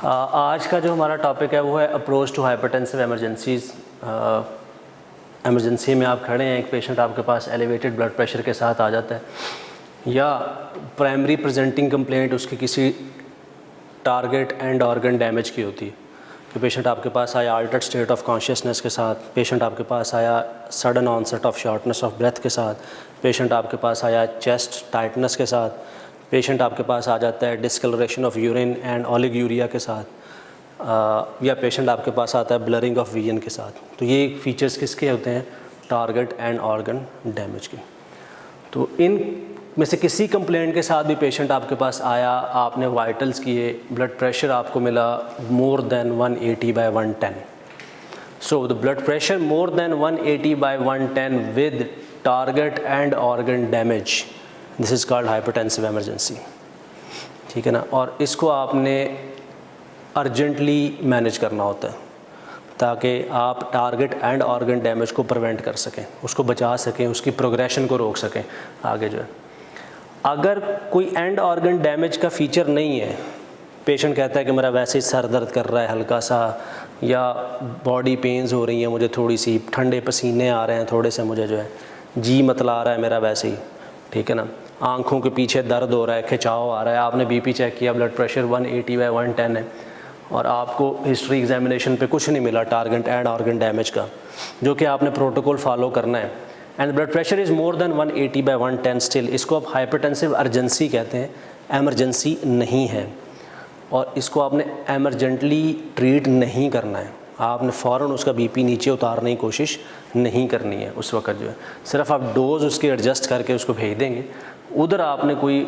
आज का जो हमारा टॉपिक है वो है approach to hypertensive emergencies. Emergency में आप खड़े हैं, एक पेशेंट आपके पास एलिवेटेड ब्लड प्रेशर के साथ आ जाता है या प्राइमरी प्रेजेंटिंग कंप्लेंट उसकी किसी टारगेट एंड ऑर्गन डैमेज की होती है कि पेशेंट आपके पास आया अल्टर्ड स्टेट ऑफ कॉन्शियसनेस के साथ, पेशेंट आपके पास आया sudden onset of shortness of breath के साथ, पेशेंट आपके पास आया चेस्ट टाइटनेस के साथ, पेशेंट आपके पास आ जाता है डिस्कलरेशन ऑफ यूरिन एंड ओलिगूरिया के साथ, या पेशेंट आपके पास आता है ब्लरिंग ऑफ विजन के साथ। तो ये फीचर्स किसके होते हैं? टारगेट एंड ऑर्गन डैमेज के। तो इन में से किसी कंप्लेंट के साथ भी पेशेंट आपके पास आया, आपने वाइटल्स किए, ब्लड प्रेशर आपको मिला more than 180/110। So the blood pressure more than 180/110 with target and organ damage, this is called hypertensive emergency. ठीक है ना। और इसको आपने अर्जेंटली मैनेज करना होता है ताकि आप टारगेट एंड ऑर्गन डैमेज को प्रिवेंट कर सकें, उसको बचा सकें, उसकी प्रोग्रेशन को रोक सकें आगे जो है। अगर कोई एंड ऑर्गन डैमेज का फीचर नहीं है, पेशेंट कहता है कि मेरा वैसे ही सर दर्द कर रहा है हल्का सा, या बॉडी पेन्स हो रही हैं मुझे, थोड़ी सी ठंडे पसीने आ रहे हैं, थोड़े से मुझे जो है जी मतला रहा है मेरा वैसे ही, ठीक है ना, आँखों के पीछे दर्द हो रहा है, खिंचाव आ रहा है, आपने बीपी चेक किया, ब्लड प्रेशर 180/110 है और आपको हिस्ट्री एग्जामिनेशन पे कुछ नहीं मिला टारगेट एंड ऑर्गन डैमेज का, जो कि आपने प्रोटोकॉल फॉलो करना है, and blood pressure is more than 180/110 still, इसको आप हाइपरटेंसिव अर्जेंसी कहते हैं, एमरजेंसी नहीं है। और इसको आपने एमरजेंटली ट्रीट नहीं करना है, आपने फ़ौरन उसका बीपी नीचे उतारने की कोशिश नहीं करनी है उस वक्त जो है, सिर्फ आप डोज उसके एडजस्ट करके उसको भेज देंगे, उधर आपने कोई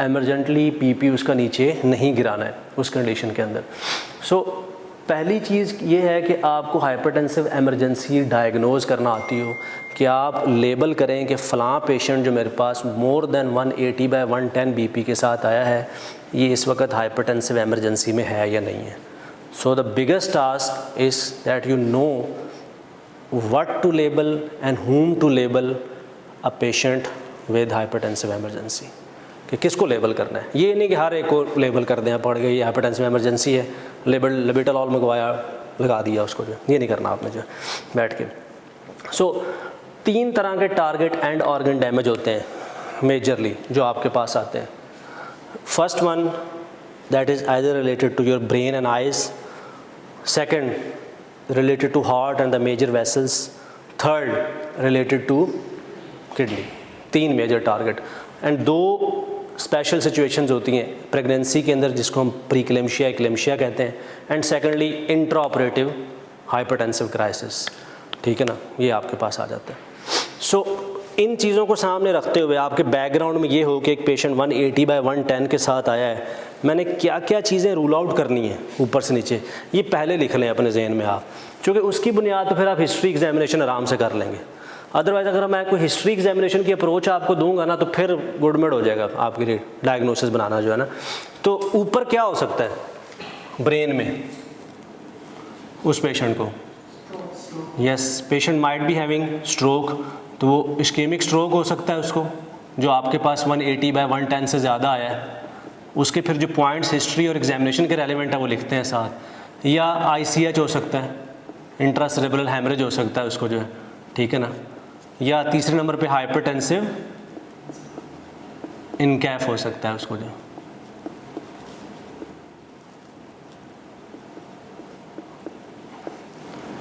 एमरजेंटली पीपी उसका नीचे नहीं गिराना है उस कंडीशन के अंदर। सो पहली चीज़ ये है कि आपको हाइपरटेंसिव एमरजेंसी डायग्नोज करना आती हो, कि आप लेबल करें कि फ़लाँ पेशेंट जो मेरे पास मोर देन 180/110 बीपी के साथ आया है, ये इस वक्त हाइपरटेंसिव एमरजेंसी में है या नहीं है। So the biggest task is that you know what to label and whom to label a patient with hypertensive emergency, कि किसको लेबल करना है। ये नहीं कि हर एक को लेबल कर दें, पढ़ गए ये हाइपरटेंसिव एमरजेंसी है, लेबल लेबिटालॉल मंगवाया लगा दिया उसको, जो ये नहीं करना आपने जो बैठ के। सो 3 तरह के टारगेट एंड ऑर्गन डैमेज होते हैं मेजरली जो आपके पास आते हैं। First one that is either related to your brain and eyes, second related to heart and the major vessels, third related to kidney. 3 major target and 2 special situations होती हैं pregnancy के अंदर, जिसको हम प्रीक्लेम्शिया एक्लेम्शिया कहते हैं, and secondly intra operative hypertensive crisis. ठीक है ना, ये आपके पास आ जाता है। सो इन चीज़ों को सामने रखते हुए आपके बैकग्राउंड में ये हो कि एक पेशेंट 180/110 के साथ आया है, मैंने क्या क्या चीज़ें रूल आउट करनी है ऊपर से नीचे, ये पहले लिख लें अपने जहन में आप, क्योंकि उसकी बुनियाद पर फिर आप हिस्ट्री एग्जामिनेशन आराम से कर लेंगे। अदरवाइज़ अगर मैं कोई हिस्ट्री एग्जामिनेशन की अप्रोच आपको दूंगा ना, तो फिर गुडमेड हो जाएगा आपके लिए डायग्नोसिस बनाना जो है ना। तो ऊपर क्या हो सकता है ब्रेन में उस पेशेंट को? Yes, patient might be having stroke, तो वो इस्केमिक स्ट्रोक हो सकता है उसको, जो आपके पास 180/110 से ज़्यादा आया है, उसके फिर जो पॉइंट्स हिस्ट्री और एग्जामिनेशन के रेलिवेंट है वो लिखते हैं साथ। या ICH हो सकता है, इंट्रासेरेब्रल हैमरेज हो सकता है उसको जो है, ठीक है ना। या तीसरे नंबर पे हाइपरटेंसिव इनकैफ हो सकता है उसको जो।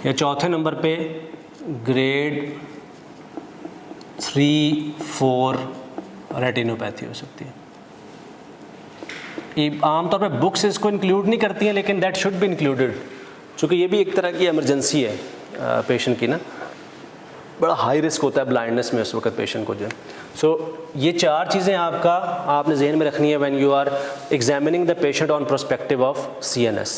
या चौथे नंबर पे ग्रेड 3-4 रेटिनोपैथी हो सकती है। ये आमतौर पे बुक्स इसको इंक्लूड नहीं करती हैं, लेकिन दैट शुड बी इंक्लूडेड, क्योंकि ये भी एक तरह की एमरजेंसी है पेशेंट की ना, बड़ा हाई रिस्क होता है ब्लाइंडनेस में उस वक्त पेशेंट को जो है। सो ये 4 चीज़ें आपने जहन में रखनी है when you are examining the patient on prospective of CNS।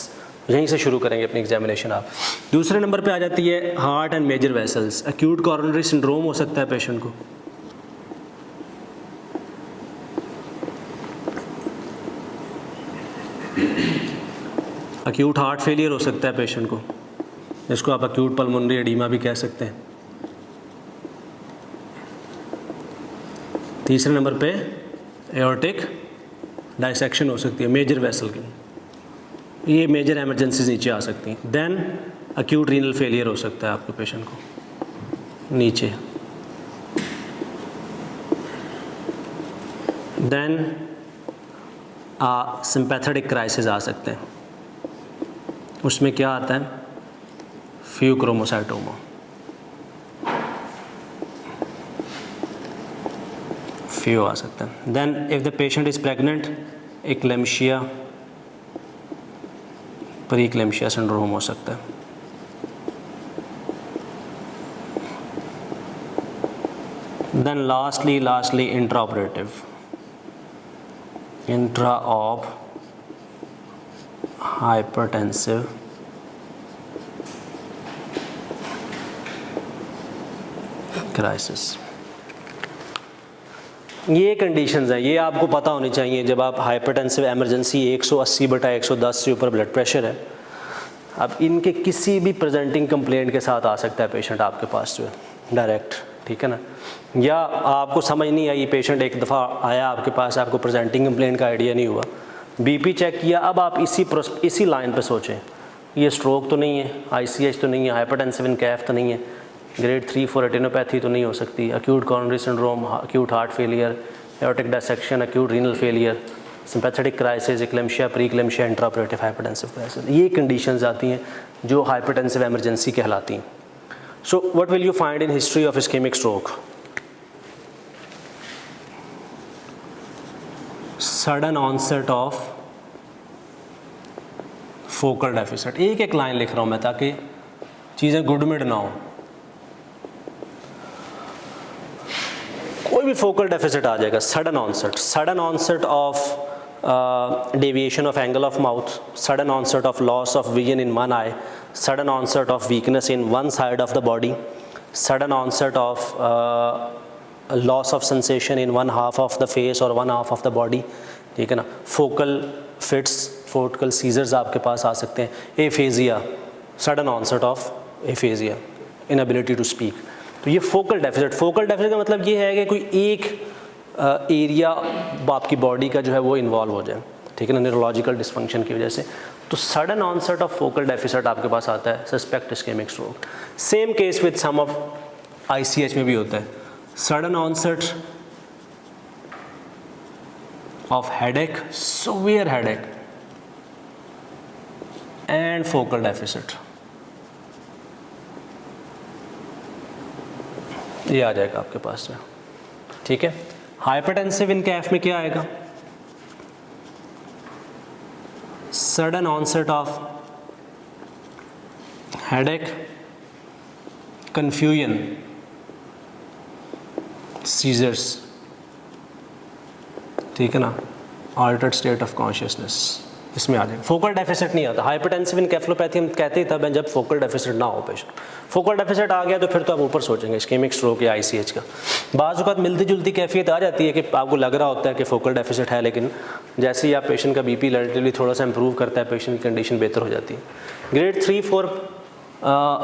यहीं से शुरू करेंगे अपनी एग्जामिनेशन आप। दूसरे नंबर पे आ जाती है heart and major vessels. Acute coronary syndrome हो सकता है पेशेंट को, एक्यूट हार्ट फेलियर हो सकता है पेशेंट को, जिसको आप एक्यूट पल्मोनरी एडीमा भी कह सकते हैं। तीसरे नंबर पे एओर्टिक डाइसेक्शन हो सकती है मेजर वेसल की। ये मेजर एमरजेंसीज नीचे आ सकती हैं। देन एक्यूट रीनल फेलियर हो सकता है आपके पेशेंट को नीचे। देन सिंपैथेटिक क्राइसिस आ सकते हैं, उसमें क्या आता है, फ्यूक्रोमोसाइटोमा, फ्यू आ सकता है। Then if the patient is pregnant, eclampsia, preeclampsia syndrome हो सकता है। Then lastly intraoperative, intraop hypertensive crisis. ये कंडीशंस हैं, ये आपको पता होनी चाहिए जब आप हाइपरटेंसिव एमरजेंसी 180/110 से ऊपर ब्लड प्रेशर है। अब इनके किसी भी प्रेजेंटिंग कंप्लेंट के साथ आ सकता है पेशेंट आपके पास जो है डायरेक्ट, ठीक है ना। या आपको समझ नहीं आई, पेशेंट एक दफ़ा आया आपके पास, आपको प्रेजेंटिंग कंप्लेंट का आइडिया नहीं हुआ, बीपी चेक किया, अब आप इसी लाइन पे सोचें, ये स्ट्रोक तो नहीं है, ICH तो नहीं है, हाइपरटेंसिव इनकैफ तो नहीं है, ग्रेड 3-4 रेटिनोपैथी तो नहीं हो सकती, acute coronary syndrome, acute heart failure, aortic dissection, acute renal failure, sympathetic crisis, eclampsia, preeclampsia, intraoperative hypertensive crisis, ये कंडीशंस आती हैं जो हाइपरटेंसिव एमरजेंसी कहलाती हैं। So what will you find in history of ischemic stroke? Sudden onset of focal deficit. एक एक line लिख रहा हूँ मैं ताकि चीज़ें गुडमिड ना हो। कोई भी फोकल डेफिसिट आ जाएगा, sudden onset of deviation of angle of mouth, sudden onset of loss of vision in one eye, sudden onset of weakness in one side of the body, sudden onset of loss of sensation in one half of the face or one half of the body, ठीक है ना। focal fits, focal seizures आपके पास आ सकते हैं, aphasia, sudden onset of aphasia, inability to speak। तो ये focal deficit का मतलब ये है कि कोई एक एरिया आपकी बॉडी का जो है वो इन्वॉल्व हो जाए, ठीक है ना, न्यूरोलॉजिकल डिसफंक्शन की वजह से। तो sudden onset of focal deficit आपके पास आता है, suspect ischemic stroke. Same case with some of ICH में भी होता है, sudden onset of headache, severe headache and focal deficit, ये आ जाएगा आपके पास में, ठीक है। हाइपरटेंसिव इनकैफ में क्या आएगा? Sudden onset of headache, confusion, seizures, ठीक है ना, ऑल्टर्ड स्टेट ऑफ कॉन्शियसनेस, इसमें आ जाएगा। फोकल डेफिसिट नहीं आता। हाइपरटेंसिव इनकेफलोपैथी हम कहते ही तब जब फोकल डेफिसिट ना हो पेशेंट। फोकल डेफिसिट आ गया तो फिर तो आप ऊपर सोचेंगे इस्केमिक स्ट्रोक या ICH का। बाज़ औक़ात मिलती जुलती कैफियत आ जाती है कि आपको लग रहा होता है कि फोकल डेफिसिट है, लेकिन जैसे ही आप पेशेंट का BP रिलेटिवली थोड़ा सा इंप्रूव करता है, पेशेंट की कंडीशन बेहतर हो जाती है। Grade 3-4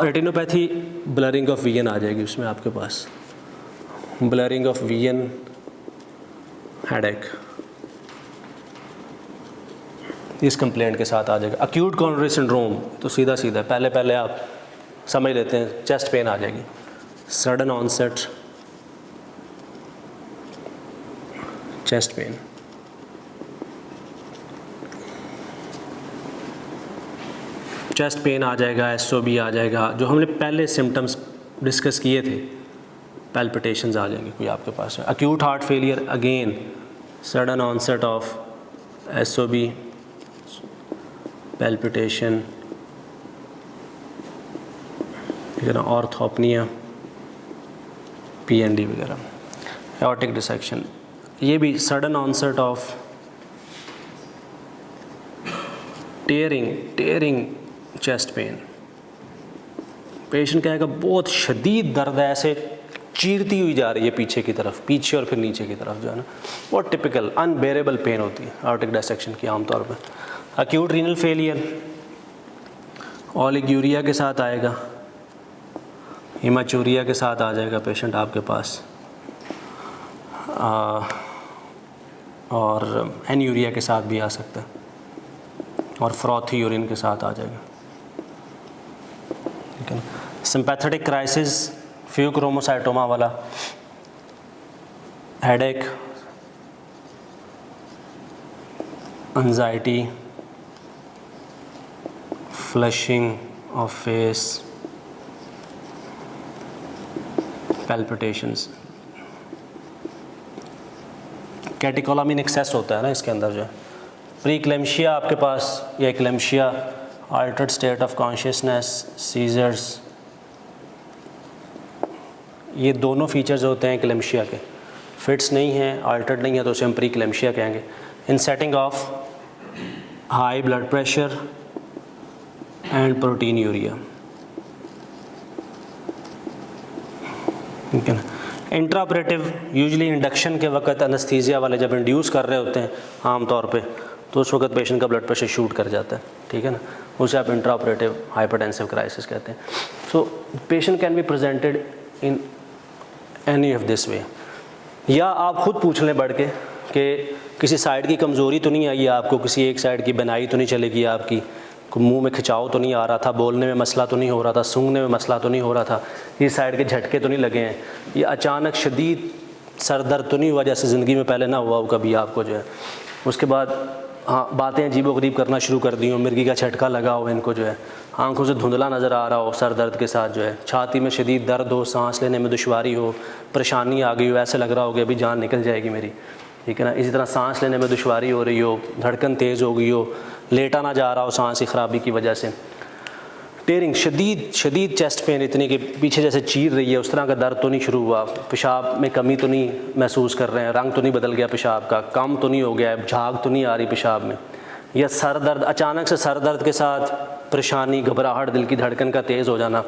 retinopathy, blurring of vision आ जाएगी उसमें आपके पास, ब्लरिंग ऑफ विजन, हेडेक, इस कंप्लेंट के साथ आ जाएगा। एक्यूट कॉरोनरी सिंड्रोम तो सीधा पहले आप समझ लेते हैं, चेस्ट पेन आ जाएगी, sudden onset chest pain, chest pain आ जाएगा, SOB आ जाएगा, जो हमने पहले सिम्टम्स डिस्कस किए थे, पैल्पिटेशंस आ जाएंगे कोई आपके पास। Acute heart failure, again sudden onset of SOB, palpitation, ठीक है ना, ऑर्थोपनिया, PND वगैरह, एओर्टिक डिसेक्शन, ये भी sudden onset of tearing chest pain. Patient कहेगा बहुत शदीद दर्द है, ऐसे चीरती हुई जा रही है पीछे की तरफ, पीछे और फिर नीचे की तरफ जो है ना, बहुत टिपिकल अनबेरेबल पेन होती है एओर्टिक डिसेक्शन की आमतौर पर। एक्यूट रीनल फेलियर, ओलिगूरिया के साथ आएगा, हिमाचूरिया के साथ आ जाएगा पेशेंट आपके पास, और एन्यूरिया के साथ भी आ सकता है, और फ्रॉथी यूरिन के साथ आ जाएगा, ठीक है ना। सिंपैथेटिक क्राइसिस फ्यूक्रोमोसाइटोमा वाला, headache, anxiety, flushing of face, palpitations, catecholamine excess होता है ना इसके अंदर जो है। प्रीक्लेम्शिया आपके पास या eclampsia, altered state of consciousness, seizures, ये दोनों फीचर्स होते हैं एक्लेम्शिया के। फिट्स नहीं है, अल्टर्ड नहीं है तो उसे हम प्रीक्लेम्शिया कहेंगे। In setting of high blood pressure and protein urea, ठीक है ना। इंट्राऑपरेटिव यूजली इंडक्शन के वक्त एनेस्थीसिया वाले जब इंड्यूस कर रहे होते हैं आम तौर पे, तो उस वक्त पेशेंट का ब्लड प्रेशर शूट कर जाता है, ठीक है ना। उसे आप इंट्राऑपरेटिव हाइपरटेंसिव क्राइसिस कहते हैं। So patient can be presented in any of this way. या आप खुद पूछ लें बढ़ के कि किसी साइड की कमज़ोरी तो नहीं आई है आपको, किसी एक साइड की बनाई तो नहीं चलेगी आपकी, मुंह में खिंचाव तो नहीं आ रहा था, बोलने में मसला तो नहीं हो रहा था, सूंघने में मसला तो नहीं हो रहा था, इस साइड के झटके तो नहीं लगे हैं, ये अचानक शदीद सर दर्द तो नहीं हुआ जैसे ज़िंदगी में पहले ना हुआ हो कभी आपको जो है। उसके बाद हाँ बातें अजीबोगरीब करना शुरू कर दी हो, मिर्गी का झटका लगा हो इनको जो है, आंखों से धुंधला नज़र आ रहा हो सर दर्द के साथ जो है, छाती में शदीद दर्द हो, सांस लेने में दुश्वारी हो, परेशानी आ गई हो, ऐसे लग रहा हो कि अभी जान निकल जाएगी मेरी, ठीक है ना। इसी तरह सांस लेने में दुश्वारी हो रही हो, धड़कन तेज़ हो गई हो, लेटा ना जा रहा हो सांस की ख़राबी की वजह से, टेयरिंग, शदीद चेस्ट पेन इतनी कि पीछे जैसे चीर रही है, उस तरह का दर्द तो नहीं शुरू हुआ, पेशाब में कमी तो नहीं महसूस कर रहे हैं, रंग तो नहीं बदल गया पेशाब का, कम तो नहीं हो गया है, झाग तो नहीं आ रही पेशाब में, या सर दर्द, अचानक से सर दर्द के साथ परेशानी, घबराहट, दिल की धड़कन का तेज़ हो जाना,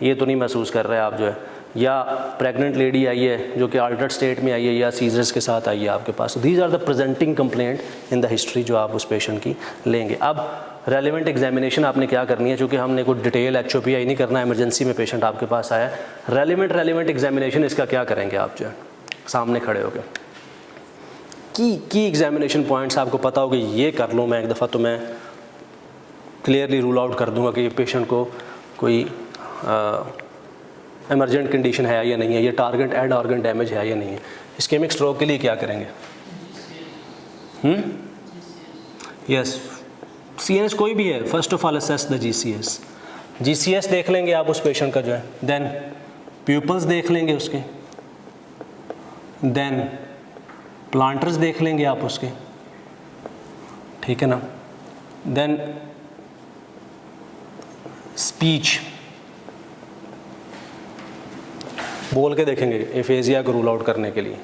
ये तो नहीं महसूस कर रहे हैं आप जो है। या प्रेग्नेंट लेडी आई है जो कि अल्टर्ड स्टेट में आई है या सीजर्स के साथ आई है आपके पास। These are the presenting complaint in the history जो आप उस पेशेंट की लेंगे। अब रेलिवेंट एग्जामिनेशन आपने क्या करनी है, चूँकि हमने कोई डिटेल HOPI नहीं करना, इमरजेंसी में पेशेंट आपके पास आया, रेलिवेंट एग्जामिनेशन इसका क्या करेंगे आप जो है सामने खड़े होकर। की एग्जामिनेशन पॉइंट्स आपको पता होगा, ये कर लूँ मैं एक दफ़ा तो मैं क्लियरली रूल आउट कर दूँगा कि ये पेशेंट को कोई इमरजेंट कंडीशन है या नहीं है, ये टारगेट एंड ऑर्गन डैमेज है या नहीं है। इस्केमिक स्ट्रोक के लिए क्या करेंगे? यस, CNS कोई भी है, first of all assess the GCS देख लेंगे आप उस पेशेंट का जो है, देन प्यूपल्स देख लेंगे उसके, देन प्लांटर्स देख लेंगे आप उसके, ठीक है ना, देन स्पीच बोल के देखेंगे एफेजिया को रूल आउट करने के लिए,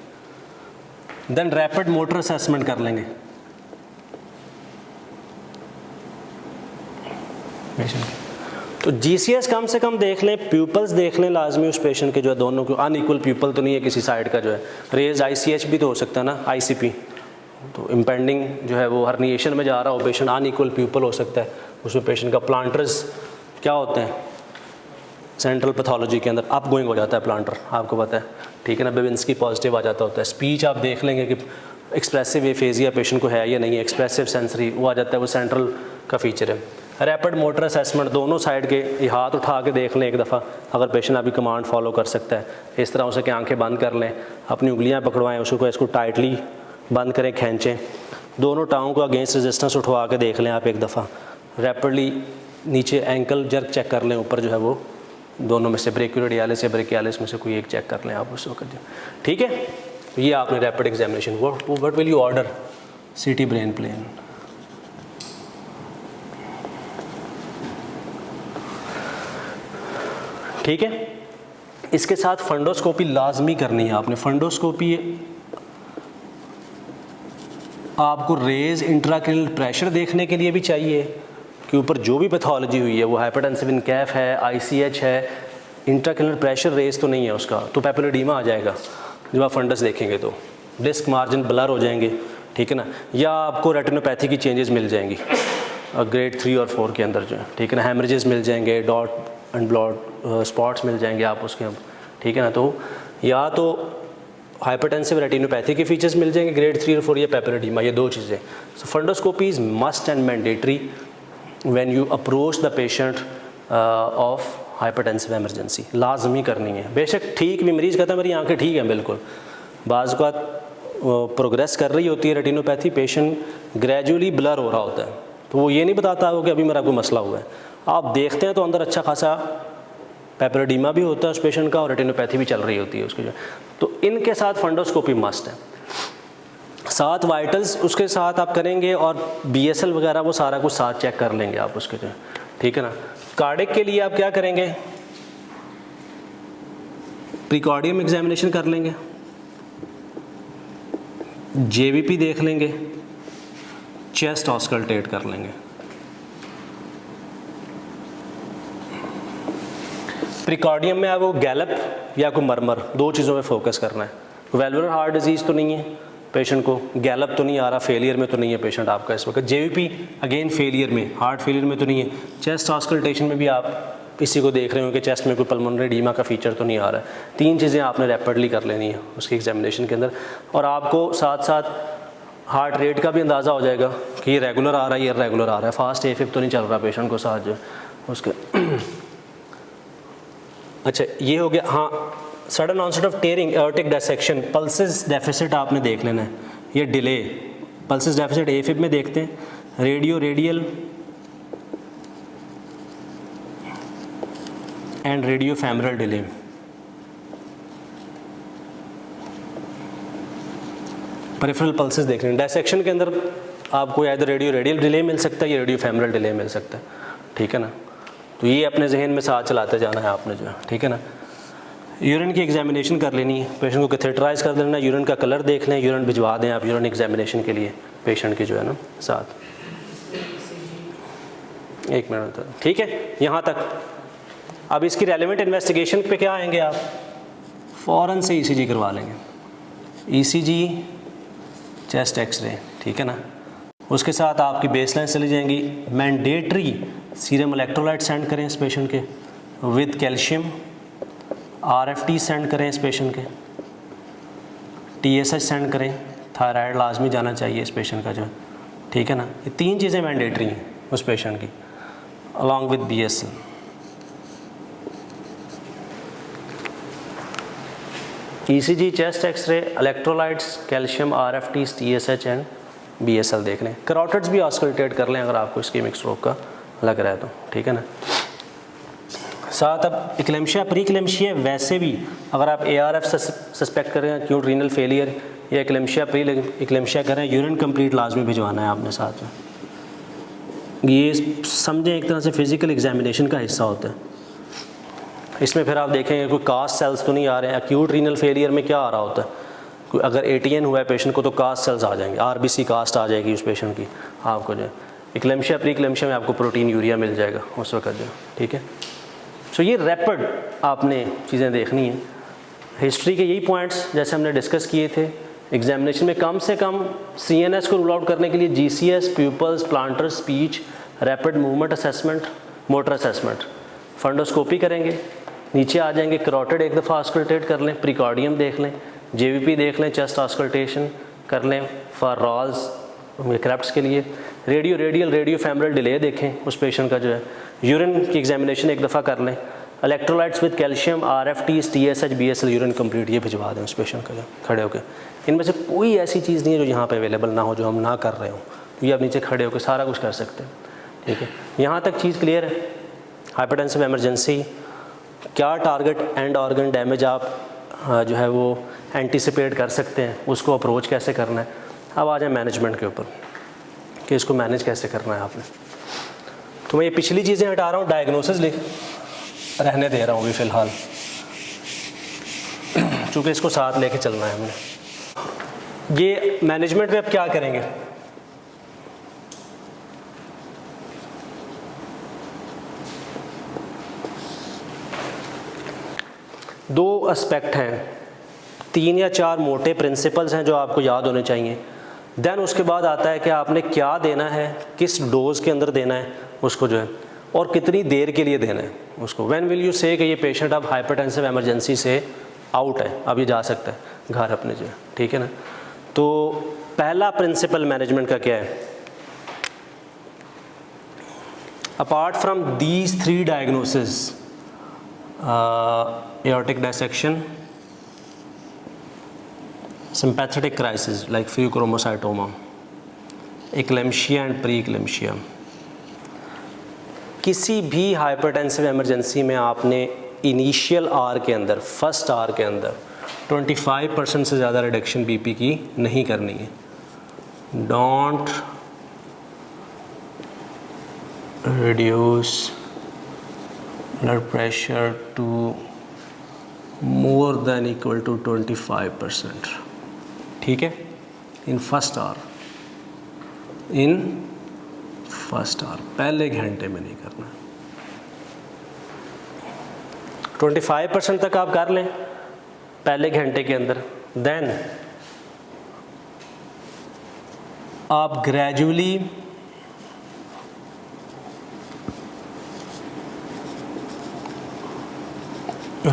देन रैपिड मोटर असेसमेंट कर लेंगे पेशेंट के। तो GCS कम से कम देख लें, प्यूपल्स देख लें लाजमी उस पेशेंट के जो है, दोनों को अनइक्वल प्यूपल तो नहीं है किसी साइड का जो है, रेज ICH भी तो हो सकता है ना, ICP, तो इम्पेंडिंग जो है वो हर्निएशन में जा रहा हो पेशेंट, अनइक्वल प्यूपल हो सकता है उसमें पेशेंट का। प्लांटर्स क्या होते हैं सेंट्रल पैथोलॉजी के अंदर, अप गोइंग हो जाता है प्लांटर, आपको पता है, ठीक है ना, बेबिंस्की पॉजिटिव आ जाता होता है। स्पीच आप देख लेंगे कि एक्सप्रेसिव एफेजिया पेशेंट को है या नहीं है, एक्सप्रेसिव सेंसरी वो आ जाता है, वो सेंट्रल का फीचर है। रैपिड मोटर असेसमेंट दोनों साइड के, ये हाथ उठा के देख लें एक दफ़ा, अगर पेशेंट अभी कमांड फॉलो कर सकता है, इस तरह उसे कि आंखें बंद कर लें, अपनी उंगलियां पकड़वाएं, उसको इसको टाइटली बंद करें, खींचें, दोनों टाँगों को अगेंस्ट रेजिस्टेंस उठवा के देख लें आप एक दफ़ा, रैपिडली नीचे एंकल जर्क चेक कर लें, ऊपर जो है वो दोनों में से ब्रेकियोरेडियालिस या ब्रेकियालिस में से कोई एक चेक कर लें आप उस वक्त, ठीक है। ये आपने rapid examination. What will you order? CT brain plain, ठीक है। इसके साथ फंडोस्कोपी लाजमी करनी है आपने। फंडोस्कोपी आपको रेज इंट्राक्रेनियल प्रेशर देखने के लिए भी चाहिए कि ऊपर जो भी पैथोलॉजी हुई है, वो हाइपरटेंसिव इनकैफ है, ICH है, इंट्राक्रेनियल प्रेशर रेज तो नहीं है उसका, तो पैपिलोडीमा आ जाएगा जब आप फंडस देखेंगे, तो डिस्क मार्जिन ब्लर हो जाएंगे, ठीक है ना, या आपको रेटिनोपैथी की चेंजेस मिल जाएंगी ग्रेड 3 और 4 के अंदर जो है, ठीक है ना, हेमरेजेस मिल जाएंगे, डॉट एंड ब्लॉट स्पॉट्स मिल जाएंगे आप उसके अब, ठीक है ना। तो या तो हाइपरटेंसिव रेटिनोपैथी के फीचर्स मिल जाएंगे ग्रेड 3 और 4, या पैपिलोडीमा, ये दो चीज़ें। So fundoscopy is must and mandatory when you approach the patient of hypertensive emergency, लाजमी करनी है। बेशक ठीक भी मरीज़ कहता है मेरी आंखें ठीक हैं बिल्कुल, बाज़ बात प्रोग्रेस कर रही होती है रेटिनोपैथी, पेशेंट ग्रेजुअली ब्लर हो रहा होता है, तो वो ये नहीं बताता हो कि अभी मेरा कोई मसला हुआ है। आप देखते हैं तो अंदर अच्छा खासा पेपरोडीमा भी होता है उस पेशेंट का और रेटिनोपैथी भी चल रही होती है उसकी जो, तो इनके साथ फंडोस्कोपी मस्ट है। साथ वाइटल्स उसके साथ आप करेंगे और BSL वगैरह वो सारा कुछ साथ चेक कर लेंगे आप उसके जो, ठीक है ना। कार्डिक के लिए आप क्या करेंगे, प्रीकॉर्डियम एग्जामिनेशन कर लेंगे, JVP देख लेंगे, चेस्ट ऑस्कल्टेट कर लेंगे। प्रीकॉर्डियम में वो गैलप या कोई मरमर, दो चीज़ों पे फोकस करना है। वेल्वुलर हार्ट डिजीज़ तो नहीं है पेशेंट को, गैलप तो नहीं आ रहा, फेलियर में तो नहीं है पेशेंट आपका इस वक्त, JVP अगेन फेलियर में, हार्ट फेलियर में तो नहीं है, चेस्ट ऑस्कल्टेशन में भी आप इसी को देख रहे हो कि चेस्ट में कोई पल्मोनरी एडीमा का फीचर तो नहीं आ रहा है। तीन चीज़ें आपने रैपिडली कर लेनी है उसकी एग्जामिनेशन के अंदर, और आपको साथ साथ हार्ट रेट का भी अंदाज़ा हो जाएगा कि ये रेगुलर आ रहा है, ये रेगुलर आ रहा है, फास्ट AFib तो नहीं चल रहा पेशेंट को साथ जो उसके। अच्छा ये हो गया। हाँ, sudden onset of tearing, aortic dissection, pulses deficit आपने देख लेना है, ये डिले, पल्सेस डेफिसिट AFib में देखते हैं, radio radial and radio femoral delay. Peripheral pulses देख रहे हैं, डायसेक्शन के अंदर आपको या इधर रेडियो रेडियल डिले मिल सकता है या रेडियो फेमरल डिले मिल सकता है, ठीक है ना। तो ये अपने जहन में साथ चलाते जाना है आपने जो, ठीक है ना। यूरिन की एग्जामिनेशन कर लेनी है, पेशेंट को कैथेटराइज कर देना, यूरिन का कलर देख लें, यूरिन भिजवा दें आप यूरिन एग्जामिनेशन के लिए पेशेंट की जो है ना साथ। एक मिनट, ठीक है यहाँ तक। अब इसकी रेलेवेंट इन्वेस्टिगेशन पे क्या आएंगे आप, फ़ौरन से ECG करवा लेंगे, ECG चेस्ट एक्सरे, ठीक है ना। उसके साथ आपकी बेसलाइन चली जाएंगी। मैंडेटरी सीरम इलेक्ट्रोलाइट सेंड करें इस पेशेंट के विद कैल्शियम, RFT सेंड करें इस पेशेंट के, TSH सेंड करें, थायराइड लाजमी जाना चाहिए इस पेशेंट का जो, ठीक है ना। ये तीन चीज़ें मैंडेटरी हैं उस पेशेंट की, along with BSL। ECG, chest x-ray, electrolytes, calcium, RFTs, TSH and BSL देख लें। कैरोटिड्स भी ऑस्कल्टेट कर लें अगर आपको इस्केमिक स्ट्रोक का लग रहा है तो, ठीक है ना। साथ अब इक्लेम्शिया, प्री इक्लेम्शिया, वैसे भी अगर आप ARF सस्पेक्ट करें, एक्यूट रीनल फेलियर या इक्लेम्शिया प्री इक्लेम्शिया करें, यूरिन कंप्लीट लाजमी भिजवाना है आपने साथ में। ये समझें एक तरह से फिजिकल एग्जामिनेशन का हिस्सा होता है। इसमें फिर आप देखेंगे कोई कास्ट सेल्स तो नहीं आ रहे हैं। एक्यूट रीनल फेलियर में क्या आ रहा होता है, कोई अगर ATN हुआ है पेशेंट को तो कास्ट सेल्स आ जाएंगे, RBC कास्ट आ जाएगी उस पेशेंट की आपको जो। इक्लेम्शिया प्री इक्लेम्शिया में आपको प्रोटीन यूरिया मिल जाएगा उस वक्त जो, ठीक है। सो ये रैपिड आपने चीज़ें देखनी है। हिस्ट्री के यही पॉइंट्स जैसे हमने डिस्कस किए थे, एग्जामिनेशन में कम से कम CNS को रूल आउट करने के लिए GCS, people's, planter, speech, rapid movement assessment, motor assessment, fundoscopy करेंगे, नीचे आ जाएंगे, कैरोटिड एक दफ़ा ऑस्कल्टेट कर लें, प्रीकॉर्डियम देख लें, JVP देख लें, चेस्ट ऑस्कल्टेशन कर लें फॉर रॉल्स क्रेप्ट्स के लिए, radio radial, radio femoral delay देखें उस पेशेंट का जो है, यूरिन की एग्जामिनेशन एक दफ़ा कर लें, electrolytes with calcium, RFTs, TSH, BSL, urine complete ये भिजवा दें उस पेशेंट का जो खड़े होकर। इनमें से कोई ऐसी चीज़ नहीं है जो यहाँ पे अवेलेबल ना हो, जो हम ना कर रहे हो, तो ये आप नीचे खड़े होकर सारा कुछ कर सकते हैं, ठीक है। यहाँ तक चीज़ क्लियर है। हाइपरटेंसिव एमरजेंसी, क्या टारगेट एंड ऑर्गन डैमेज आप जो है वो एंटिसिपेट कर सकते हैं, उसको अप्रोच कैसे करना है। अब आ जाए मैनेजमेंट के ऊपर कि इसको मैनेज कैसे करना है आपने। तो मैं ये पिछली चीज़ें हटा रहा हूँ, डायग्नोसिस लिख रहने दे रहा हूँ अभी फ़िलहाल, चूँकि इसको साथ लेके चलना है हमने। ये मैनेजमेंट में अब क्या करेंगे, दो एस्पेक्ट हैं, 3 या 4 मोटे प्रिंसिपल्स हैं जो आपको याद होने चाहिए। देन उसके बाद आता है कि आपने क्या देना है, किस डोज के अंदर देना है उसको जो है, और कितनी देर के लिए देना है उसको। व्हेन विल यू से कि ये पेशेंट अब हाइपरटेंसिव एमरजेंसी से आउट है, अब ये जा सकता है घर अपने जो है, ठीक है ना। तो पहला प्रिंसिपल मैनेजमेंट का क्या है, Apart from these three diagnoses, aortic dissection, sympathetic crisis like pheochromocytoma, eclampsia and preeclampsia, किसी भी हाइपरटेंसिव इमरजेंसी में आपने इनिशियल आर के अंदर, फर्स्ट आर के अंदर 25% से ज़्यादा रिडक्शन बीपी की नहीं करनी है. Don't reduce blood pressure to more than equal to 25%. ठीक है, इन फर्स्ट आवर, पहले घंटे में नहीं करना. 25% तक आप कर लें पहले घंटे के अंदर. देन आप gradually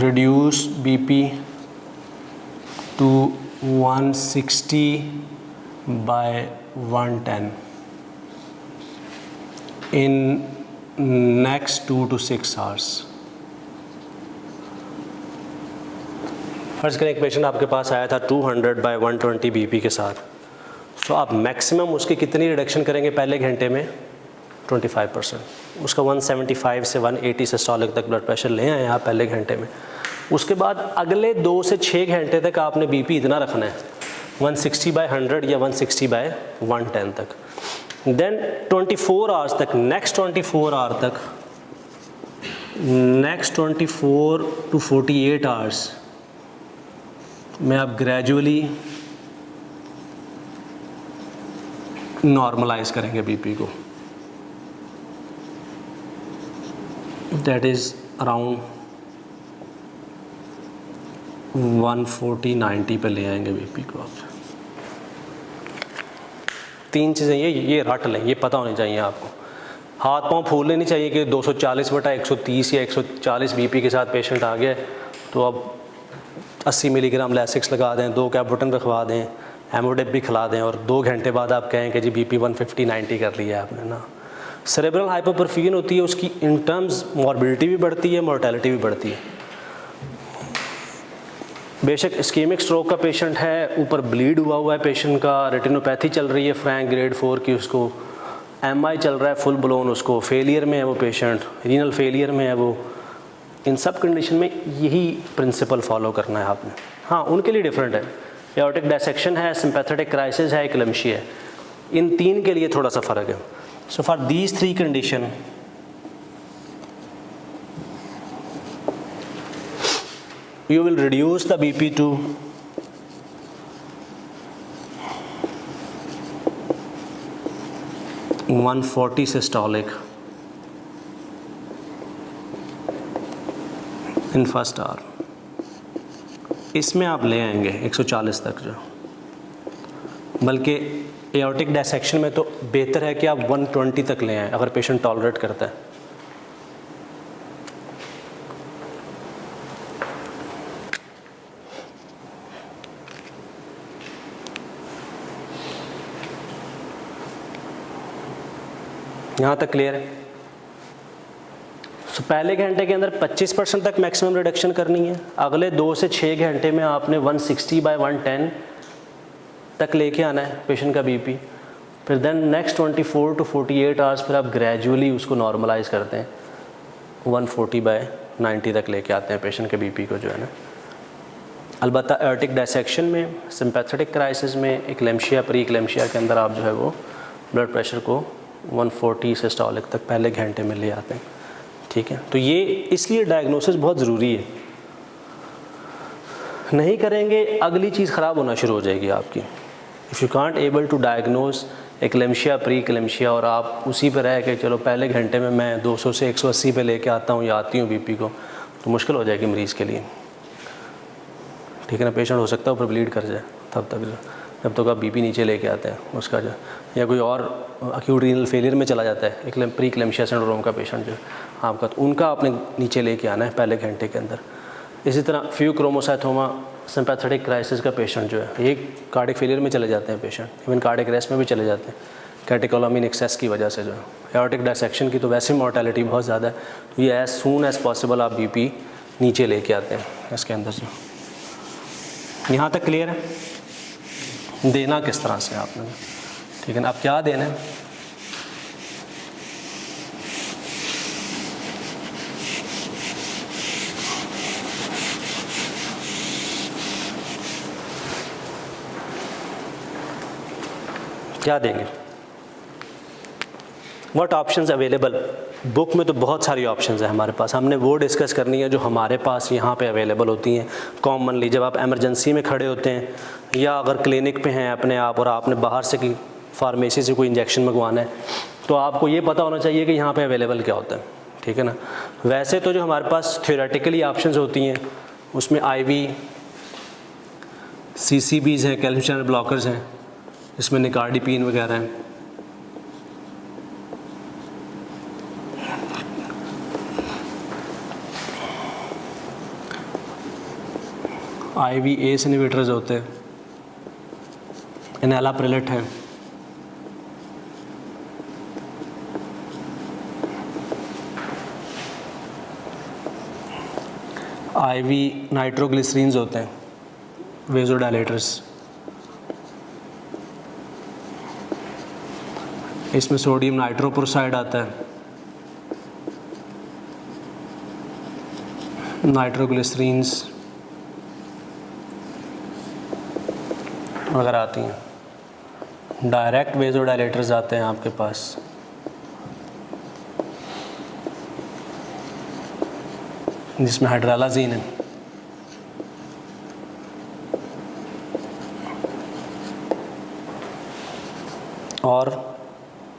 reduce BP to 160 by 110 in next 2 to 6 hours. फर्ज करें एक पेशेंट आपके पास आया था 200 by 120 BP के साथ, तो आप मैक्सिमम उसकी कितनी रिडक्शन करेंगे पहले घंटे में? 25%. उसका 175 से 180 सिस्टोलिक तक ब्लड प्रेशर ले आए आप पहले घंटे में. उसके बाद अगले 2 से 6 घंटे तक आपने बीपी इतना रखना है 160 by 100 या 160 by 110 तक. देन 24 आवर्स तक, नेक्स्ट 24 आवर तक, नेक्स्ट 24 to 48 आवर्स में आप ग्रेजुअली नॉर्मलाइज करेंगे बीपी को. That is around 140-90 पे ले आएंगे बीपी को आप. 3 चीज़ें ये रट लें, ये पता होनी चाहिए आपको. हाथ पांव फूलने नहीं चाहिए कि 240/130 या 140 बीपी के साथ पेशेंट आ गया तो अब 80 मिलीग्राम लैसिक्स लगा दें, 2 कैप्टोटन रखवा दें, एमोडेप भी खिला दें और 2 घंटे बाद आप कहें कि जी बीपी 150-90 कर लिया है आपने ना. सेरेब्रल हाइपोपरफ्यूजन होती है, उसकी इन टर्म्स मॉर्बिडिटी भी बढ़ती है, मोर्टेलिटी भी बढ़ती है. बेशक इस्केमिक स्ट्रोक का पेशेंट है, ऊपर ब्लीड हुआ है पेशेंट का, रेटिनोपैथी चल रही है फ्रैंक ग्रेड 4 की, उसको एमआई चल रहा है फुल ब्लोन, उसको फेलियर में है वो पेशेंट, रीनल फेलियर में है वो. इन सब कंडीशन में यही प्रिंसिपल फॉलो करना है आपने. हाँ, उनके लिए डिफरेंट है. एओर्टिक डायसेक्शन है, सिंपैथेटिक क्राइसिस है, एक्लेम्शिया है. इन 3 के लिए थोड़ा सा फ़र्क है. So for these 3 condition, you will reduce the BP to 140 systolic in first hour. इसमें आप ले आएंगे 140 तक जो, बल्कि एओर्टिक डायसेक्शन में तो बेहतर है कि आप 120 तक ले आएं अगर पेशेंट टॉलरेट करता है. यहाँ तक क्लियर है? सो पहले घंटे के अंदर 25% तक मैक्सिमम रिडक्शन करनी है. अगले 2 से 6 घंटे में आपने 160 by 110 तक लेके आना है पेशेंट का बीपी. फिर देन नेक्स्ट 24 to 48 आवर्स फिर आप ग्रेजुअली उसको नॉर्मलाइज करते हैं, 140 by 90 तक लेके आते हैं पेशेंट के बीपी को जो है ना. अलबत्ता एओर्टिक डायसेक्शन में, सिंपैथेटिक क्राइसिस में, एक्लेम्शिया, प्री एक्लेम्शिया के अंदर आप जो है वो ब्लड प्रेशर को 140 सिस्टोलिक तक पहले घंटे में ले आते हैं. ठीक है, तो ये इसलिए डायग्नोसिस बहुत ज़रूरी है. नहीं करेंगे अगली चीज़ ख़राब होना शुरू हो जाएगी आपकी. If you can't able to diagnose eclampsia, preeclampsia और आप उसी पर रह के चलो पहले घंटे में मैं 200 से 180 पे लेके आता हूँ या आती हूँ बीपी को, तो मुश्किल हो जाएगी मरीज़ के लिए. ठीक है ना, पेशेंट हो सकता है ऊपर ब्लीड कर जाए तब तक जब तक आप बीपी नीचे लेके आते हैं उसका जो, या कोई और अक्यूट रीनल फेलियर में चला जाता है एक प्री एक्लेम्शिया सिंड्रोम का पेशेंट जो आपका, तो उनका आपने नीचे लेके आना है पहले घंटे के अंदर. इसी तरह फ्यूक्रोमोसाइथोमा सिंपैथेटिक क्राइसिस का पेशेंट जो है, ये कार्डिक फेलियर में चले जाते हैं पेशेंट, इवन कार्डिक अरेस्ट में भी चले जाते हैं. कैटेकोलामिन एक्सेस की वजह से जो है। एओर्टिक डायसेक्शन की तो वैसे मोर्टेलिटी बहुत ज़्यादा है, तो ये एज सून एज़ पॉसिबल आप बीपी नीचे लेके आते हैं इसके अंदर से। यहाँ तक क्लियर है? देना किस तरह से आपने, ठीक है ना। अब क्या देना है, क्या देंगे, व्हाट ऑप्शंस अवेलेबल। बुक में तो बहुत सारी ऑप्शंस है हमारे पास, हमने वो डिस्कस करनी है जो हमारे पास यहाँ पे अवेलेबल होती हैं कॉमनली। जब आप एमरजेंसी में खड़े होते हैं या अगर क्लिनिक पे हैं अपने आप और आपने बाहर से की फार्मेसी से कोई इंजेक्शन मंगवाना है, तो आपको ये पता होना चाहिए कि यहाँ पे अवेलेबल क्या होता है, ठीक है ना। वैसे तो जो हमारे पास थ्योरेटिकली ऑप्शंस होती हैं उसमें IV, CCBs हैं, कैल्शियम चैनल ब्लॉकर्स हैं, इसमें निकार्डिपिन वगैरह हैं। IV ACE इनहिबिटर्स होते हैं, एनालाप्रिलेट है, IV नाइट्रोग्लिसरीन्स होते हैं, वेज़ोडाइलेटर्स, इसमें सोडियम नाइट्रोप्रोसाइड आता है, नाइट्रोग्लिसरीन्स वगैरह आती हैं। डायरेक्ट वेज़ोडाइलेटर्स आते हैं आपके पास, जिसमें हाइड्रालाजीन है, और